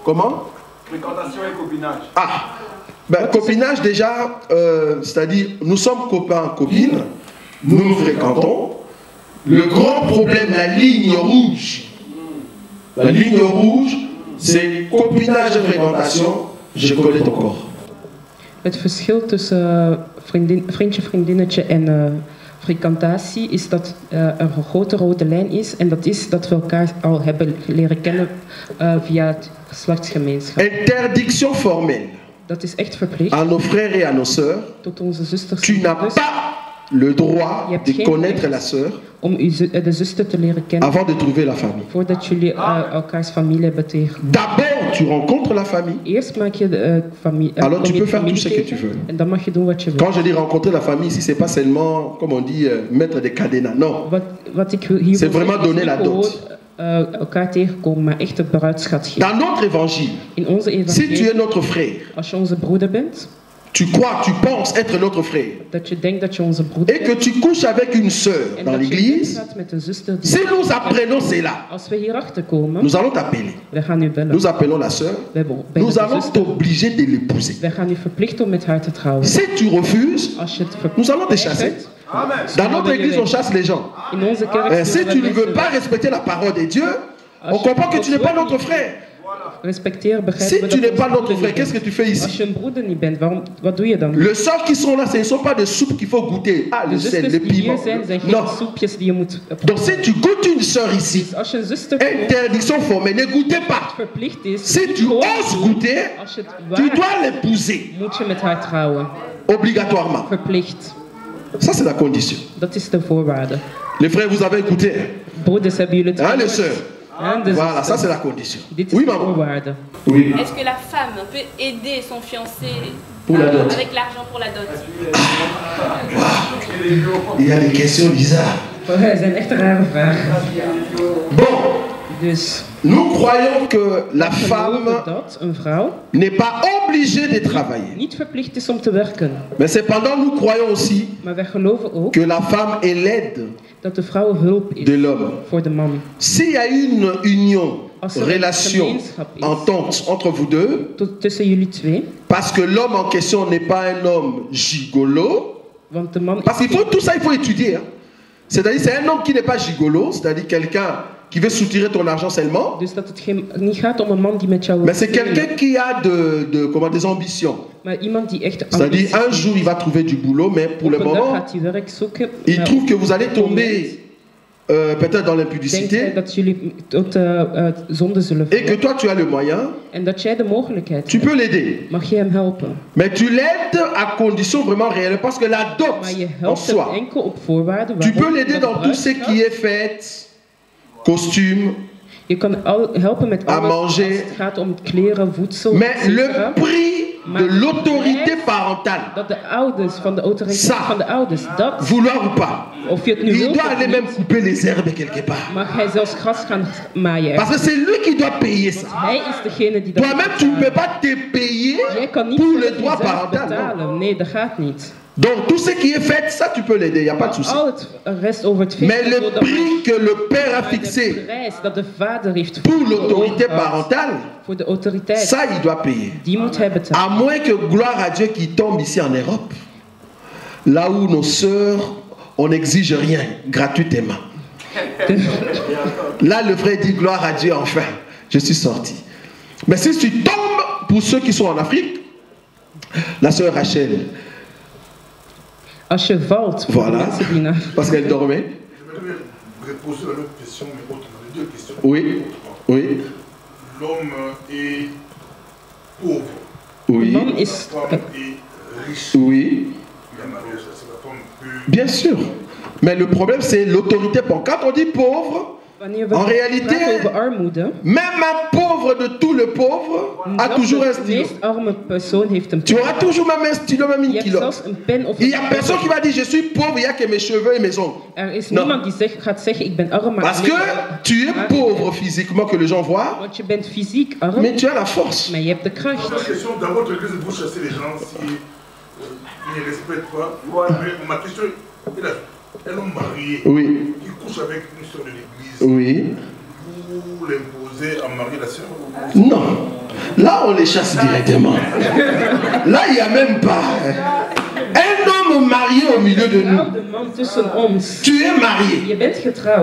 Comment? Fréquentation et copinage. Ah, ben, copinage déjà, c'est-à-dire nous sommes copains, copines, nous nous fréquentons. Le grand problème, la ligne rouge, c'est copinage et fréquentation, je connais ton corps. Het verschil tussen vriendje, vriendinnetje en frequentatie is dat er een grote rode lijn is. En dat is dat we elkaar al hebben leren kennen via het geslachtsgemeenschap. Interdiction formelle Dat is echt verplicht. à nos frères et à nos sœurs. Tot onze zusters Tu en n'as broeders. pas le droit Je hebt de geen connaître recht la sœur om de zuster te leren kennen avant de trouver la famille. voordat jullie elkaars familie hebben tegen. D'abord, tu rencontres la famille. Eerst maak je de familie. Alors tu peux faire tout ce que tu veux. En dan mag je doen wat je wil. Quand je dis rencontrer la famille ici, c'est pas seulement, comme on dit, mettre des cadenas. Non. Wat ik hier C'est wil vraiment zeggen, is donner la niet gewoon, dot. elkaar tegenkomen, maar echt de bruidschat geven. Dans notre évangile, In onze si tu evangelie, es notre frère, als je onze broeder bent, tu crois, tu penses être notre frère, dat je denkt dat je onze broeder et que bent, tu couches avec une sœur en dans dat je l'église, gaat met een zuster die... si nous apprenons cela, Als we hierachter komen, nous allons t'appeler. we gaan u bellen. Nous appelons la sœur, We bellen nous de allons zuster. t'obliger de l'épouser. We gaan u verplichten om met haar te trouwen. Si tu refuses, Als je het nous allons te chasser. Dans notre église, on chasse les gens. In onze kerk Si tu ne veux pas respecter la parole de Dieu, on comprend que tu n'es pas notre frère. respecteren, begrijpen Si we tu dat n'es je pas een notre broeder frère, niet qu'est-ce que bent. tu fais Als ici? je een broeder niet bent, wat doe je dan? Les sœurs qui sont là, ce ne sont pas des soupes qu'il faut goûter. Ah, De le sel, zusters le die hier piment. zijn, zijn geen Non. soepjes die je moet Donc si tu goûtes une sœur ici, Dus als je een zuster komt, interdiction formelle, ne goûtez pas. verplicht is, Si niet tu gewoon oses doen. goûter, Als je het tu waar dois l'épouser, moet je met haar trouwen. obligatoirement. Verplicht. Ça, c'est la condition. Dat is de voorwaarde. Les frères, vous avez écouté. Broeders, hebben jullie het Hein, les gehoord? sœurs? Hein, de Voilà, ça, zusters. c'est la condition. Dit is Oui, de maman. voorwaarde. Oui. est-ce que la femme peut aider son fiancé Pour la dot. avec l'argent pour la dot? Il y a des questions bizarres. Dat zijn echt rare vragen. Bon, Dus nous croyons que la we femme geloven dat een vrouw n'est pas obligée de travailler. niet verplicht is om te werken. Mais cependant, nous croyons aussi Maar wij geloven ook que la femme est l'aide dat de vrouw hulp is de l'homme. voor de man. S'il y a une union relation, entente entre vous deux, tussen jullie twee, parce que l'homme en question n'est pas un homme gigolo, want de man parce qu'il faut tout ça, il faut étudier. Hein. C'est-à-dire, c'est un homme qui n'est pas gigolo, c'est-à-dire quelqu'un qui veut soutirer ton argent seulement. Dus dat het niet gaat om een man die met jou wil Mais c'est quelqu'un qui a des ambitions. Maar iemand die echt C'est-à-dire, un jour, il va trouver du boulot, mais pour le moment, gaat hij werk zoeken, il trouve que vous allez tomber peut-être dans l'impudicité. Dat jullie tot zonde zullen Et que toi, tu as le moyen. En dat jij de mogelijkheid tu peux l'aider. Mag je hem helpen. Mais tu l'aides à condition vraiment réelle. Parce que la dot en soi, enkel op voorwaarden, tu peux l'aider dans tout ce qui est fête, costume, je kan helpen met à alles manger. als het gaat om kleren, voedsel, Mais le prix de l'autorité parentale, dat de ouders, van de autoriteit van de ouders, dat, vouloir ou pas, of je het nu il wilt doit of aller niet, même couper les herbes quelque part. mag hij zelfs gras gaan maaien. Parce que c'est lui qui doit payer ça. Hij is degene die dat Toi-même, tu ne peux pas te payer Jij kan niet pour le zelf droit jezelf parental. betalen. Non. Nee, dat gaat niet. Donc tout ce qui est fait, ça tu peux l'aider, il n'y a pas de souci. Al het rest over het Mais feest, le prix que le père a de fixé prijs dat de vader heeft pour l'autorité parentale, voor de autoriteit, ça il doit payer. die moet hij betalen. À moins que gloire à Dieu qui tombe ici en Europe, là où nos sœurs, on n'exige rien gratuitement. Là le frère dit gloire à Dieu, enfin, je suis sorti. Mais si tu tombes, pour ceux qui sont en Afrique, la sœur Rachel, Als je valt, voilà, parce qu'elle dormait. Je vais poser la même question, mais autrement, deux questions. Oui, oui. L'homme est pauvre. Oui. La femme est riche. Oui. La mariage, c'est la femme peut... Bien sûr. Mais le problème, c'est l'autorité. Quand on dit pauvre, en réalité, même un pauvre de tout le pauvre a toujours un stylo. Tu auras toujours même un stylo, même une culotte. Il n'y a personne qui va dire je suis pauvre, il n'y a que mes cheveux et mes ongles. Non. Parce que tu es pauvre physiquement, que les gens voient, mais tu as la force. La question, dans votre église, vous chassez les gens si ils ne respectent pas. Mais ma question est là. Un homme marié oui. qui couche avec une soeur de l'église, oui. vous l'imposez à marier la soeur? Non. Là, on les chasse directement. Là, il n'y a même pas. Un homme marié au milieu de nous. Tu es marié.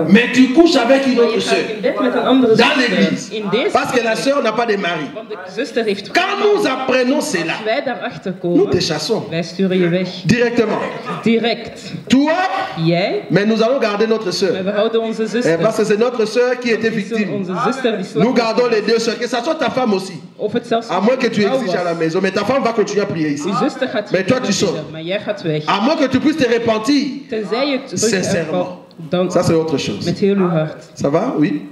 Mais tu couches avec une autre soeur. Dans l'église. Parce que la soeur n'a pas de mari. Quand nous apprenons cela, nous te chassons. Directement. Toi, mais nous allons garder notre soeur. Parce que c'est notre soeur qui était victime. Nous gardons les deux soeurs. Que ça soit ta femme aussi. À moins que tu exiges à la maison. Mais ta femme va continuer à prier ici. Mais toi, tu sors. À moins que tu puisses te repentir sincèrement. Ça, c'est autre chose. Ça va? Oui?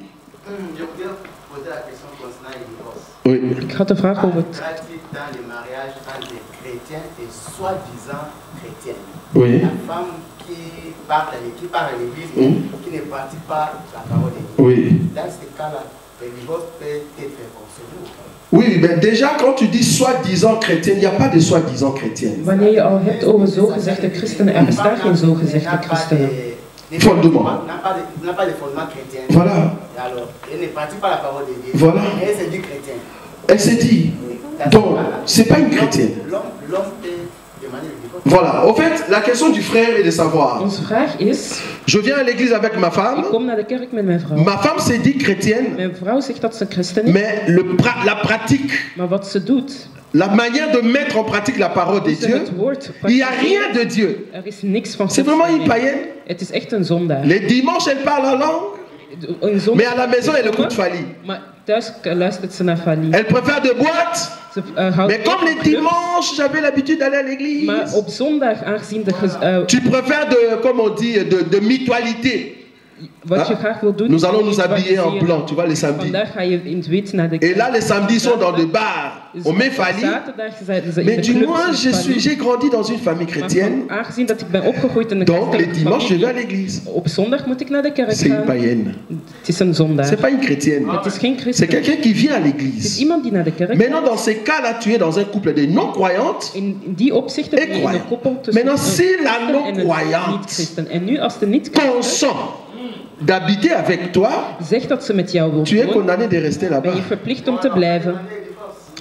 Oui. Ik had een vraag over het. Dans les mariages entre chrétiens et soi-disant chrétiens. Oui. La femme qui part à l'église, qui ne pratique pas la parole de Dieu. Oui. Dans ce cas-là, le divorce peut être consommé. Oui, mais déjà quand tu dis soi-disant chrétien, il n'y a pas de soi-disant chrétien. Wanneer je al hebt over zogezegde christenen, er bestaat geen zogezegde christenen. Fondement. N'a pas de fondement chrétien. Voilà. Alors, elle ne pratique pas la parole de Dieu. Voilà. Elle se dit chrétienne. Elle s'est dit. Donc, c'est pas une chrétienne. L'homme peut demander le divorce. Voilà. Au fait, la question du frère est de savoir. Onze vraag is. Je viens à l'église avec ma femme. Ik kom naar de kerk met mijn vrouw. Ma femme s'est dit chrétienne. Mijn vrouw zegt dat ze christen is. Mais la pratique. Maar wat ze doet. La manière de mettre en pratique la parole de Dieu, il n'y a rien de Dieu. C'est vraiment une païenne. Het is echt een zondaar. Les dimanches, elle parle en langue. Mais à la maison, elle écoute Fali. Maar thuis luistert ze naar Fali. Elle préfère de boîtes. Mais comme les dimanches, j'avais l'habitude d'aller à l'église. Maar op zondag, aangezien de... Tu préfères de, comme on dit, de mutualité. Wat je graag wil doen, nous allons nous habiller en blanc, tu vois, les samedis. Vandaag ga je in het wit naar de... Et là, les samedis sont dans des bars. On met Fali. Mais du moins, j'ai grandi dans une famille chrétienne. Aangezien dat ik ben opgegroeid in een donc, les dimanches, je vais à l'église. Op zondag moet ik naar de kerk gaan. C'est une païenne. Het is een zondaar. C'est pas une chrétienne. Het is geen christen. C'est quelqu'un qui vient à Het is l'église. iemand die naar de kerk gaat. Maintenant, dans ces cas-là, tu es dans un couple de non-croyantes. In die opzichten ben je in een koppel tussen Maintenant, si la en een non-croyante niet-christen. En nu, als de niet-christen consent d'habiter avec toi, zegt dat ze met jou wil tu es wonen, condamné de rester là-bas. ben je verplicht om te blijven.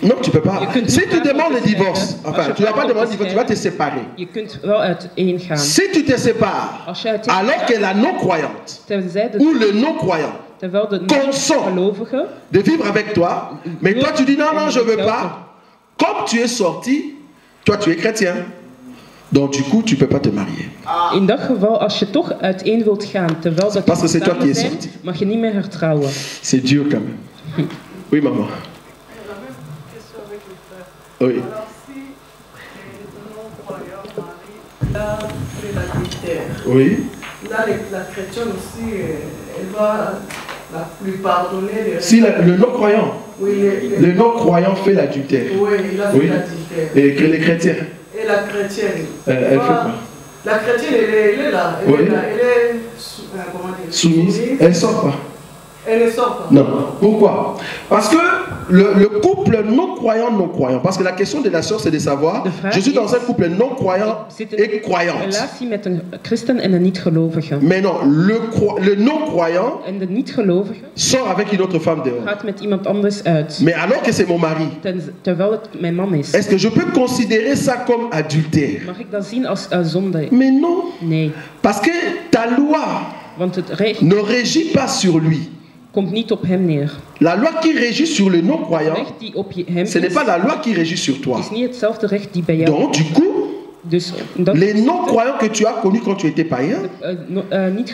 Non, tu peux pas. Je kunt Si niet tu gaan demandes om le te divorce, scheiden. enfin, Als je tu vas pas vraagt om demander te le divorce, tu vas te scheiden, séparer. je kunt wel uiteen gaan. Si tu te sépares, Als je uiteen alors gaat, que la non-croyante tenzij ou de, le non-croyant terwijl de consent gelovige de vivre avec toi, mais toi tu dis non, non, je veux pas. Comme tu es sorti, toi tu es chrétien. Donc du coup, tu peux pas te marier. in dat geval, als je toch uiteen wilt gaan, terwijl dat Parce que c'est toi qui samen es zijn, sorti. mag je niet meer hertrouwen. C'est dur quand même. Oui, maman. Oui. Alors si le non-croyant mari a fait l'adultère, Oui. là la chrétienne aussi, elle va la lui pardonner. Si le non-croyant, Oui, le non-croyant fait l'adultère. Oui, il a fait Oui. l'adultère. Et que les chrétiens, Et la chrétienne, elle fait quoi? la chrétienne, elle est là. Elle Oui. est là. Elle est comment dire, Soumise, elle sort pas. Elle ne sort pas. Non. Pourquoi? Parce que le couple non-croyant, parce que la question de la sœur, c'est de savoir, je suis dans un couple non-croyant et croyante. Relatie met een christen en een niet-gelovige. Mais non, le non-croyant En de niet-gelovige sort avec une autre femme dehors. gaat met iemand anders uit. Mais alors que c'est mon mari, Terwijl het mijn man is. est-ce que je peux considérer ça comme adultère? Mag ik dat zien als zonde? Mais non. Nee. Parce que ta loi Want het recht ne régit pas sur lui. komt niet op hem neer. La loi qui régit sur le non-croyant, Recht die op hem ce n'est pas la loi qui régit sur toi. is niet hetzelfde recht die bij jou. Donc, du coup, Dus dat les non-croyants que tu as connus quand tu étais païen,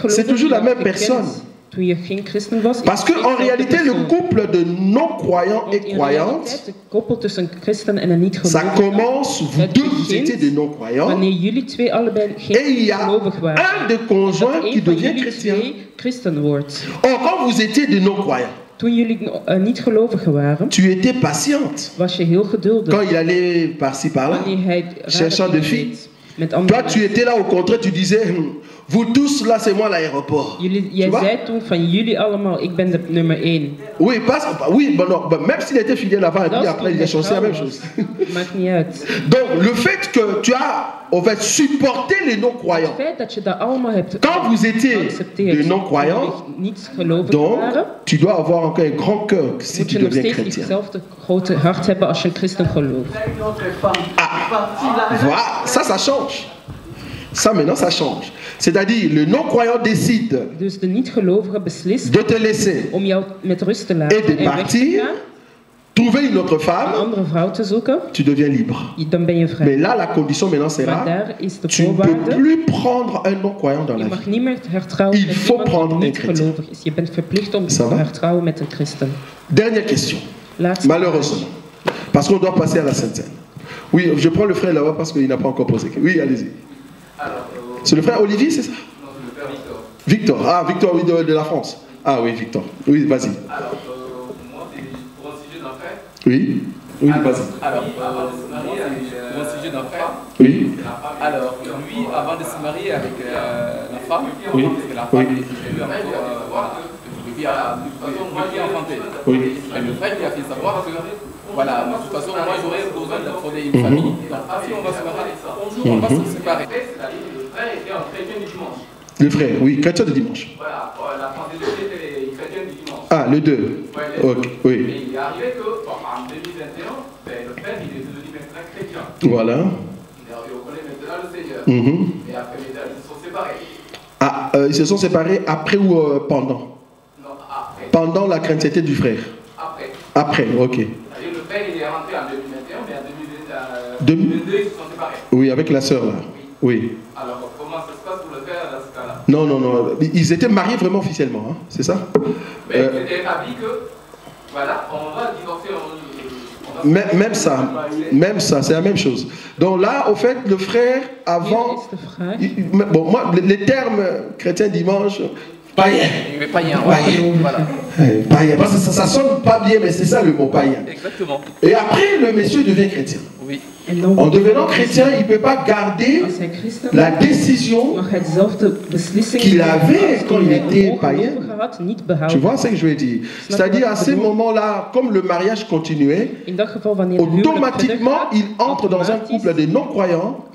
c'est toujours la même personne. Toen je geen christen was. Parce que en réalité, le couple de non-croyants et croyantes, Het koppel tussen christen en een ça niet-gelovige. commence, vous deux, vous étiez des non-croyants, Wanneer jullie twee allebei et il geen y a gelovig waren. un des conjoints qui Een van devient jullie chrétien. twee christen wordt. Or, quand vous étiez des non-croyants, Toen jullie niet-gelovigen waren, tu étais patiente. was je heel geduldig. Quand il allait par-ci par-là, Wanneer hij cherchant des filles, met andere toi tu étais là au contraire, tu disais, vous tous là, c'est moi l'aéroport. Jij zei toen van jullie allemaal, ik ben de nummer 1. Oui, oui, bon, non, même s'il était fidèle avant et puis après il a changé la même chose. Maakt niet uit. Donc le fait que tu as en fait supporté les non-croyants, Het feit dat je dat allemaal hebt quand vous étiez des non-croyants, niet gelovig donc waren, tu dois avoir encore un grand cœur si moet tu je nog deviens steeds chrétien. hetzelfde grote hart hebben als je een christen gelooft. Voilà, ça change. Ça maintenant ça change. C'est-à-dire le non-croyant décide Dus de niet-gelovige beslist de te laisser om jou met rust te laten et de en weg te partir, gaan, trouver une autre een femme, andere vrouw te zoeken, tu deviens libre. dan ben je vrij. Mais là la condition maintenant Maar sera, daar is de tu ne voorwaarde, peux plus prendre un non-croyant dans je la mag vie. niet meer hertrouwen Il met faut iemand prendre die un niet gelovig is. Je bent verplicht om Ça te va? hertrouwen met een christen. Dernière question. Laatste Malheureusement. Parce qu'on doit passer à la Sainte-Seine. Oui, je prends le frère là-bas parce qu'il n'a pas encore posé. Oui, allez-y. C'est le frère Olivier, c'est ça? Non, c'est le père Victor. Victor. Ah, Victor, oui, de la France. Ah oui, Victor. Oui, vas-y. Alors, moi, c'est pour un sujet d'un frère. Oui. Oui, vas-y. Alors, avant de se marier, pour un sujet d'un frère. Oui. Alors, lui, avant de se marier avec la femme, Oui. parce que la femme, Oui. elle lui a voilà, lui a enfanté. Oui. Et le frère lui a fait savoir que, voilà, de toute façon, moi, j'aurais besoin de fonder une Mhm. famille. Donc, si on va se marier, on va se séparer. Le frère était un chrétien du dimanche. Le frère, oui, chrétien de dimanche. Voilà, la fantaisie était chrétienne du dimanche. Ah, le 2. Ok, oui. Mais il est arrivé que, en 2021, le frère, il est devenu maintenant chrétien. Voilà. Il reconnaît maintenant le Seigneur. Mhm. Et après, ils se sont séparés. Ah, ils se sont séparés après ou pendant? Non, après. Pendant la chrétienté du frère. Après. Après, ok. C'est-à-dire le frère, il est rentré en 2021, mais en 2022, ils se sont séparés. Oui, avec la sœur là. Oui. Alors, comment ça se passe pour le frère dans ce cas-là? Non, non, non. Ils étaient mariés vraiment officiellement, hein, c'est ça? Mais il était établi que, voilà, on va divorcer. Même ça, c'est la même chose. Donc là, au fait, le frère, avant... Bon, moi, les termes chrétien dimanche... Païen. Païen, voilà. Païen, parce que ça sonne pas bien, mais c'est ça le mot païen. Exactement. Et après, le monsieur devient chrétien. Oui. En devenant chrétien, il ne peut pas garder la décision qu'il avait quand il était païen. Tu vois ce que je veux dire? C'est-à-dire, à ces moments-là, comme le mariage continuait, automatiquement, il entre dans un couple de non-croyants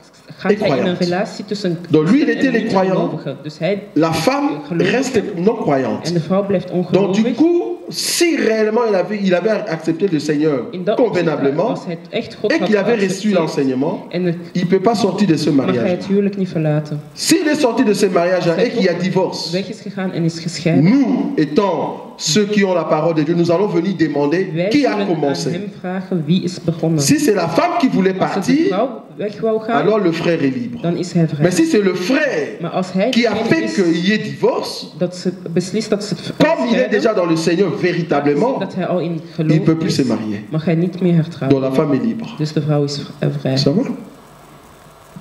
gaat hij in een croyante. relatie tussen Donc lui, il christen était en les croyants. niet-gelovigen. Dus hij, La femme reste non croyante. en de vrouw blijft Donc ongelovig. du coup, si réellement il avait accepté le Seigneur convenablement Als hij echt God et had qu'il avait reçu geaccepteerd l'enseignement, en het, il ne peut pas sortir de ce mag hij mariage. het huwelijk niet verlaten. S'il est sorti de ce mariage Als hij et qu'il y a toch divorce, weg is gegaan en is gescheiden, nous, étant ceux qui ont la parole de Dieu, nous allons venir demander wij qui a zullen aan commencé. hem vragen wie is begonnen. Si c'est la femme qui voulait Als het de partir, vrouw weg wou gaan, alors le frère est libre. dan is hij vrij. Mais si c'est le frère Maar als hij qui a degene fait is qu'il y ait divorce, dat ze beslist dat ze het comme il est scheiden, déjà dans le Seigneur véritablement, dat hij al in il ne geloof peut plus is, se marier. mag hij niet meer hertrouwen. Donc la femme est libre. Dus de vrouw is vrij. Ça va?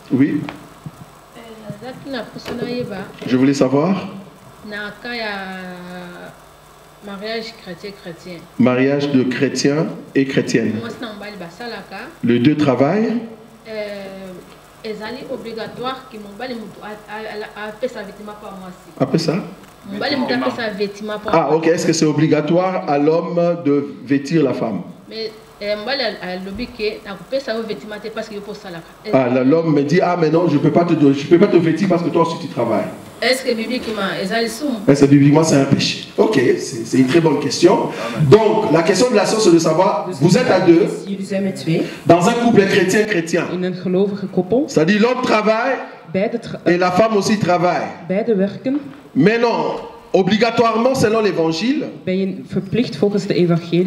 Oui, je voulais savoir. Mariage chrétien-chrétien. Mariage de chrétiens et chrétiennes. Les deux travaillent. C'est obligatoire que mon bali a fait sa vêtement par moi aussi. Après ça? Mon bali a fait sa vêtement par moi. Ah, ok. Est-ce que c'est obligatoire à l'homme de vêtir la femme? Mais mon bali a lobby que n'a pas sa vêtement parce qu'il pose ça là. Ah, l'homme me dit, ah mais non, je peux pas te vêtir parce que toi aussi tu travailles. Est-ce que bibliquement, c'est bibliquement c'est un péché? Ok, c'est une très bonne question. Donc la question de la source c'est de savoir, vous êtes à deux, dans un couple chrétien-chrétien. C'est-à-dire l'homme travaille et la femme aussi travaille. Mais non, obligatoirement selon l'évangile,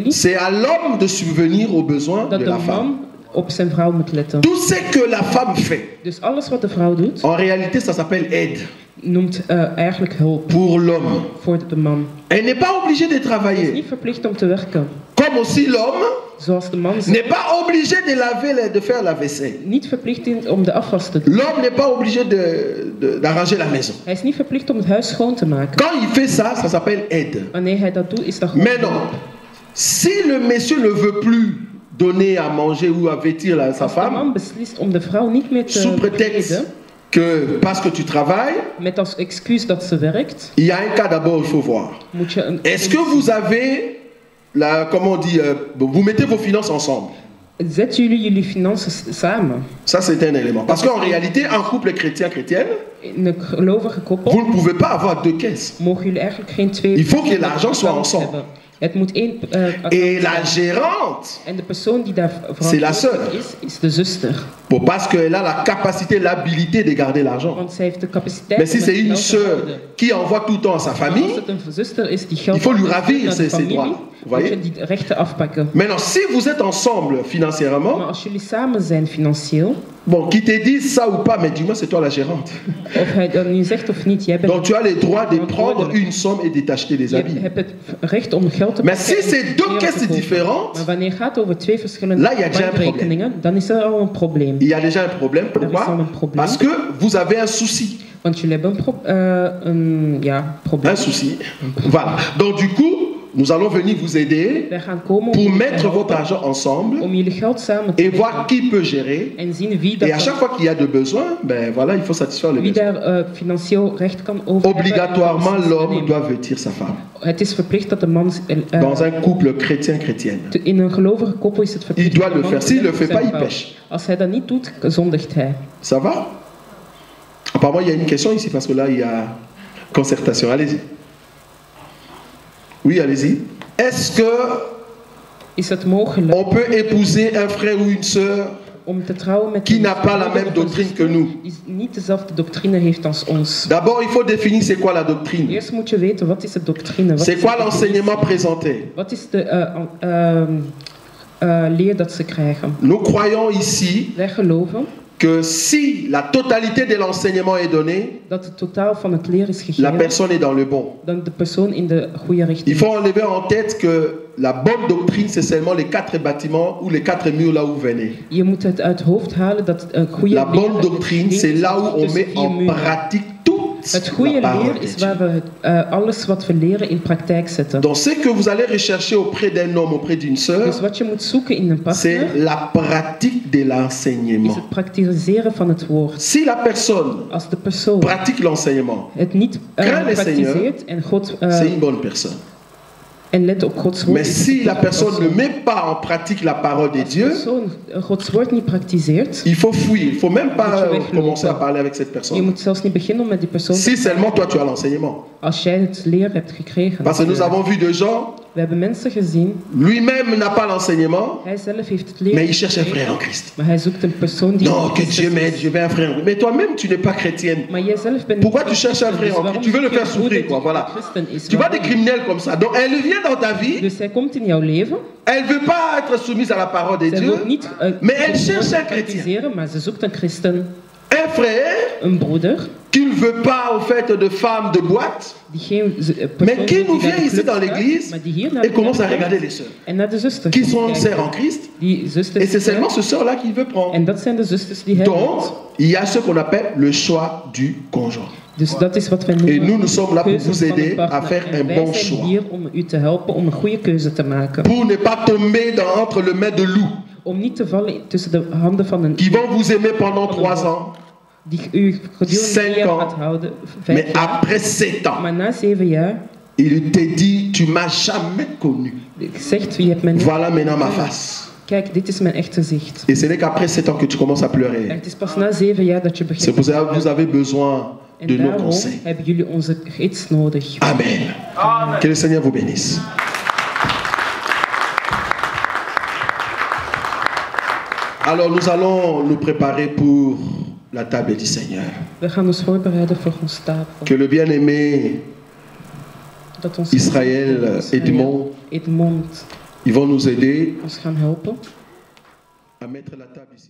c'est à l'homme de subvenir aux besoins de la femme. Op zijn vrouw moet letten. Tout ce que la femme fait, dus alles wat de vrouw doet, en réalité ça s'appelle aide. Noemt eigenlijk hulp. Pour l'homme. Voor de man. Elle n'est pas obligée de travailler. Hij is niet verplicht om te werken. Comme aussi l'homme. Zoals de man n'est pas obligé de laver, de faire la vaisselle. Niet verplicht om de afwas te doen. L'homme n'est pas obligé d'arranger la maison. Hij is niet verplicht om het huis schoon te maken. Quand il fait ça, ça s'appelle aide. Wanneer hij dat doet, is dat goed. Mais non, si le monsieur ne veut plus donner à manger ou à vêtir sa femme, de man beslist om de vrouw niet meer te sous prétexte que parce que tu travailles, met als excuus dat ze werkt, il y a un cas d'abord il faut voir. Est-ce que vous avez comment on dit, vous mettez vos finances ensemble? Zetten jullie financiën samen? Ça c'est un élément. Parce qu'en réalité, un couple chrétien-chrétienne, vous ne pouvez pas avoir deux caisses. Il faut que l'argent soit ensemble. Het moet één, et la gérante, en de persoon die daar c'est la sœur. Is de zuster. Bon, parce qu'elle a la capacité, l'habilité de garder l'argent. Want zij heeft de capaciteit. Mais si c'est une sœur qui envoie tout le temps à sa famille, als het een zuster is die geld il faut lui ravir ses droits. Vous voyez? Die rechten afpakken. Maintenant, si vous êtes ensemble financièrement, maar als jullie samen zijn financieel, bon, qui te disent ça ou pas, mais dis-moi, c'est toi la gérante. Of hij dat nu zegt of niet, jij bent. Donc tu as le droit de prendre une somme et de t'acheter des habits. Je hebt het recht om geld te mais si c'est deux caisses différentes, maar wanneer het gaat over twee verschillende là, il y a déjà un problème. Dan is er al een probleem. Il y a déjà un problème. Pourquoi? Parce que vous avez un souci. Want jullie hebben een probleem. Un souci. Voilà. Donc du coup, nous allons venir vous aider pour mettre votre argent ensemble et voir qui peut gérer. Et à chaque fois qu'il y a de besoins, ben voilà, il faut satisfaire le besoin. Obligatoirement, l'homme doit vêtir sa femme. Dans un couple chrétien-chrétienne. Il doit le faire. S'il ne le fait pas, il pêche. Ça va? Apparemment, il y a une question ici parce que là, il y a concertation. Allez-y. Oui, allez-y. Est-ce que on peut épouser un frère ou une sœur qui n'a pas la même doctrine que nous? D'abord, il faut définir c'est quoi la doctrine. C'est quoi l'enseignement présenté? Nous croyons ici que si la totalité de l'enseignement est donnée, la personne est dans le bon. Il faut enlever en tête que la bonne doctrine, c'est seulement les 4 bâtiments ou les 4 murs là où vous venez. La bonne doctrine, c'est là où on met en pratique toute het goede leer is waar we alles wat we leren in praktijk zetten. Donc ce que vous allez rechercher auprès d'un homme, auprès d'une sœur, dus wat je moet zoeken in een partner, c'est la pratique de l'enseignement. Is het praktiseren van het woord. Si la personne als de persoon pratique l'enseignement, het niet praktiseert en God c'est une bonne personne. En let op Gods woord. Mais si la personne ne met pas en pratique la parole de Dieu, Gods woord niet praktiseert, il faut fuir. Il ne faut même pas commencer à parler avec cette je personne. moet zelfs niet beginnen om met die persoon Si seulement toi tu as l'enseignement. als jij het leer hebt gekregen. Parce que nous avons vu des gens, We hebben mensen gezien, lui-même n'a pas l'enseignement, hij zelf heeft het leer mais il cherche un gekregen, frère en Christ. maar hij zoekt een persoon die Non, que Dieu m'aide, je veux un frère en Christ. Mais toi-même, tu n'es pas chrétienne. Maar jij zelf bent Pourquoi niet tu cherches un frère en Christ? Tu veux le faire souffrir, quoi, voilà. christen is. Tu vois des criminels comme ça. Donc elle vient dans ta vie. Dus hij komt in jouw leven. Elle ne veut pas être soumise à la parole de Zij Dieu. wil niet, mais elle cherche un chrétien. praktiseren, maar ze zoekt een christen. Un frère. Een broeder. Qui ne veut pas au fait de femmes de boîte. Mais qui nous vient ici dans l'église et commence à regarder les sœurs. Qui sont sœurs en Christ. Et c'est seulement ce sœur-là qu'il veut prendre. Donc, il y a ce qu'on appelle le choix du conjoint. Dus dat is wat wij noemen. Et nous sommes là pour vous aider à faire un bon choix. Wij zijn hier om u te helpen om een goede keuze te maken. Pour ne pas tomber entre les mains de loups. Om niet te vallen tussen de handen van een. Qui vont vous aimer pendant 3 ans. Die u gedurende 5 ans. gaat houden. Mais après 7 ans. Maar na 7 jaar. Il te dit, tu m'as jamais connu. Zegt, je hebt mij niet. Voilà maintenant ma face. Kijk, dit is mijn echt gezicht. Et ce n'est qu'après 7 ans que tu commences à pleurer. Het is pas na 7 jaar dat je begint. C'est pour ça que vous avez besoin de nos conseils. Hebben jullie onze gids nodig. Amen. Amen. Que le Seigneur vous bénisse. Alors nous allons nous préparer pour la table du Seigneur. We gaan ons voorbereiden voor ons tafel. Que le bien-aimé Israël Edmond, Edmond, ils vont nous aider ons gaan helpen à mettre la table ici.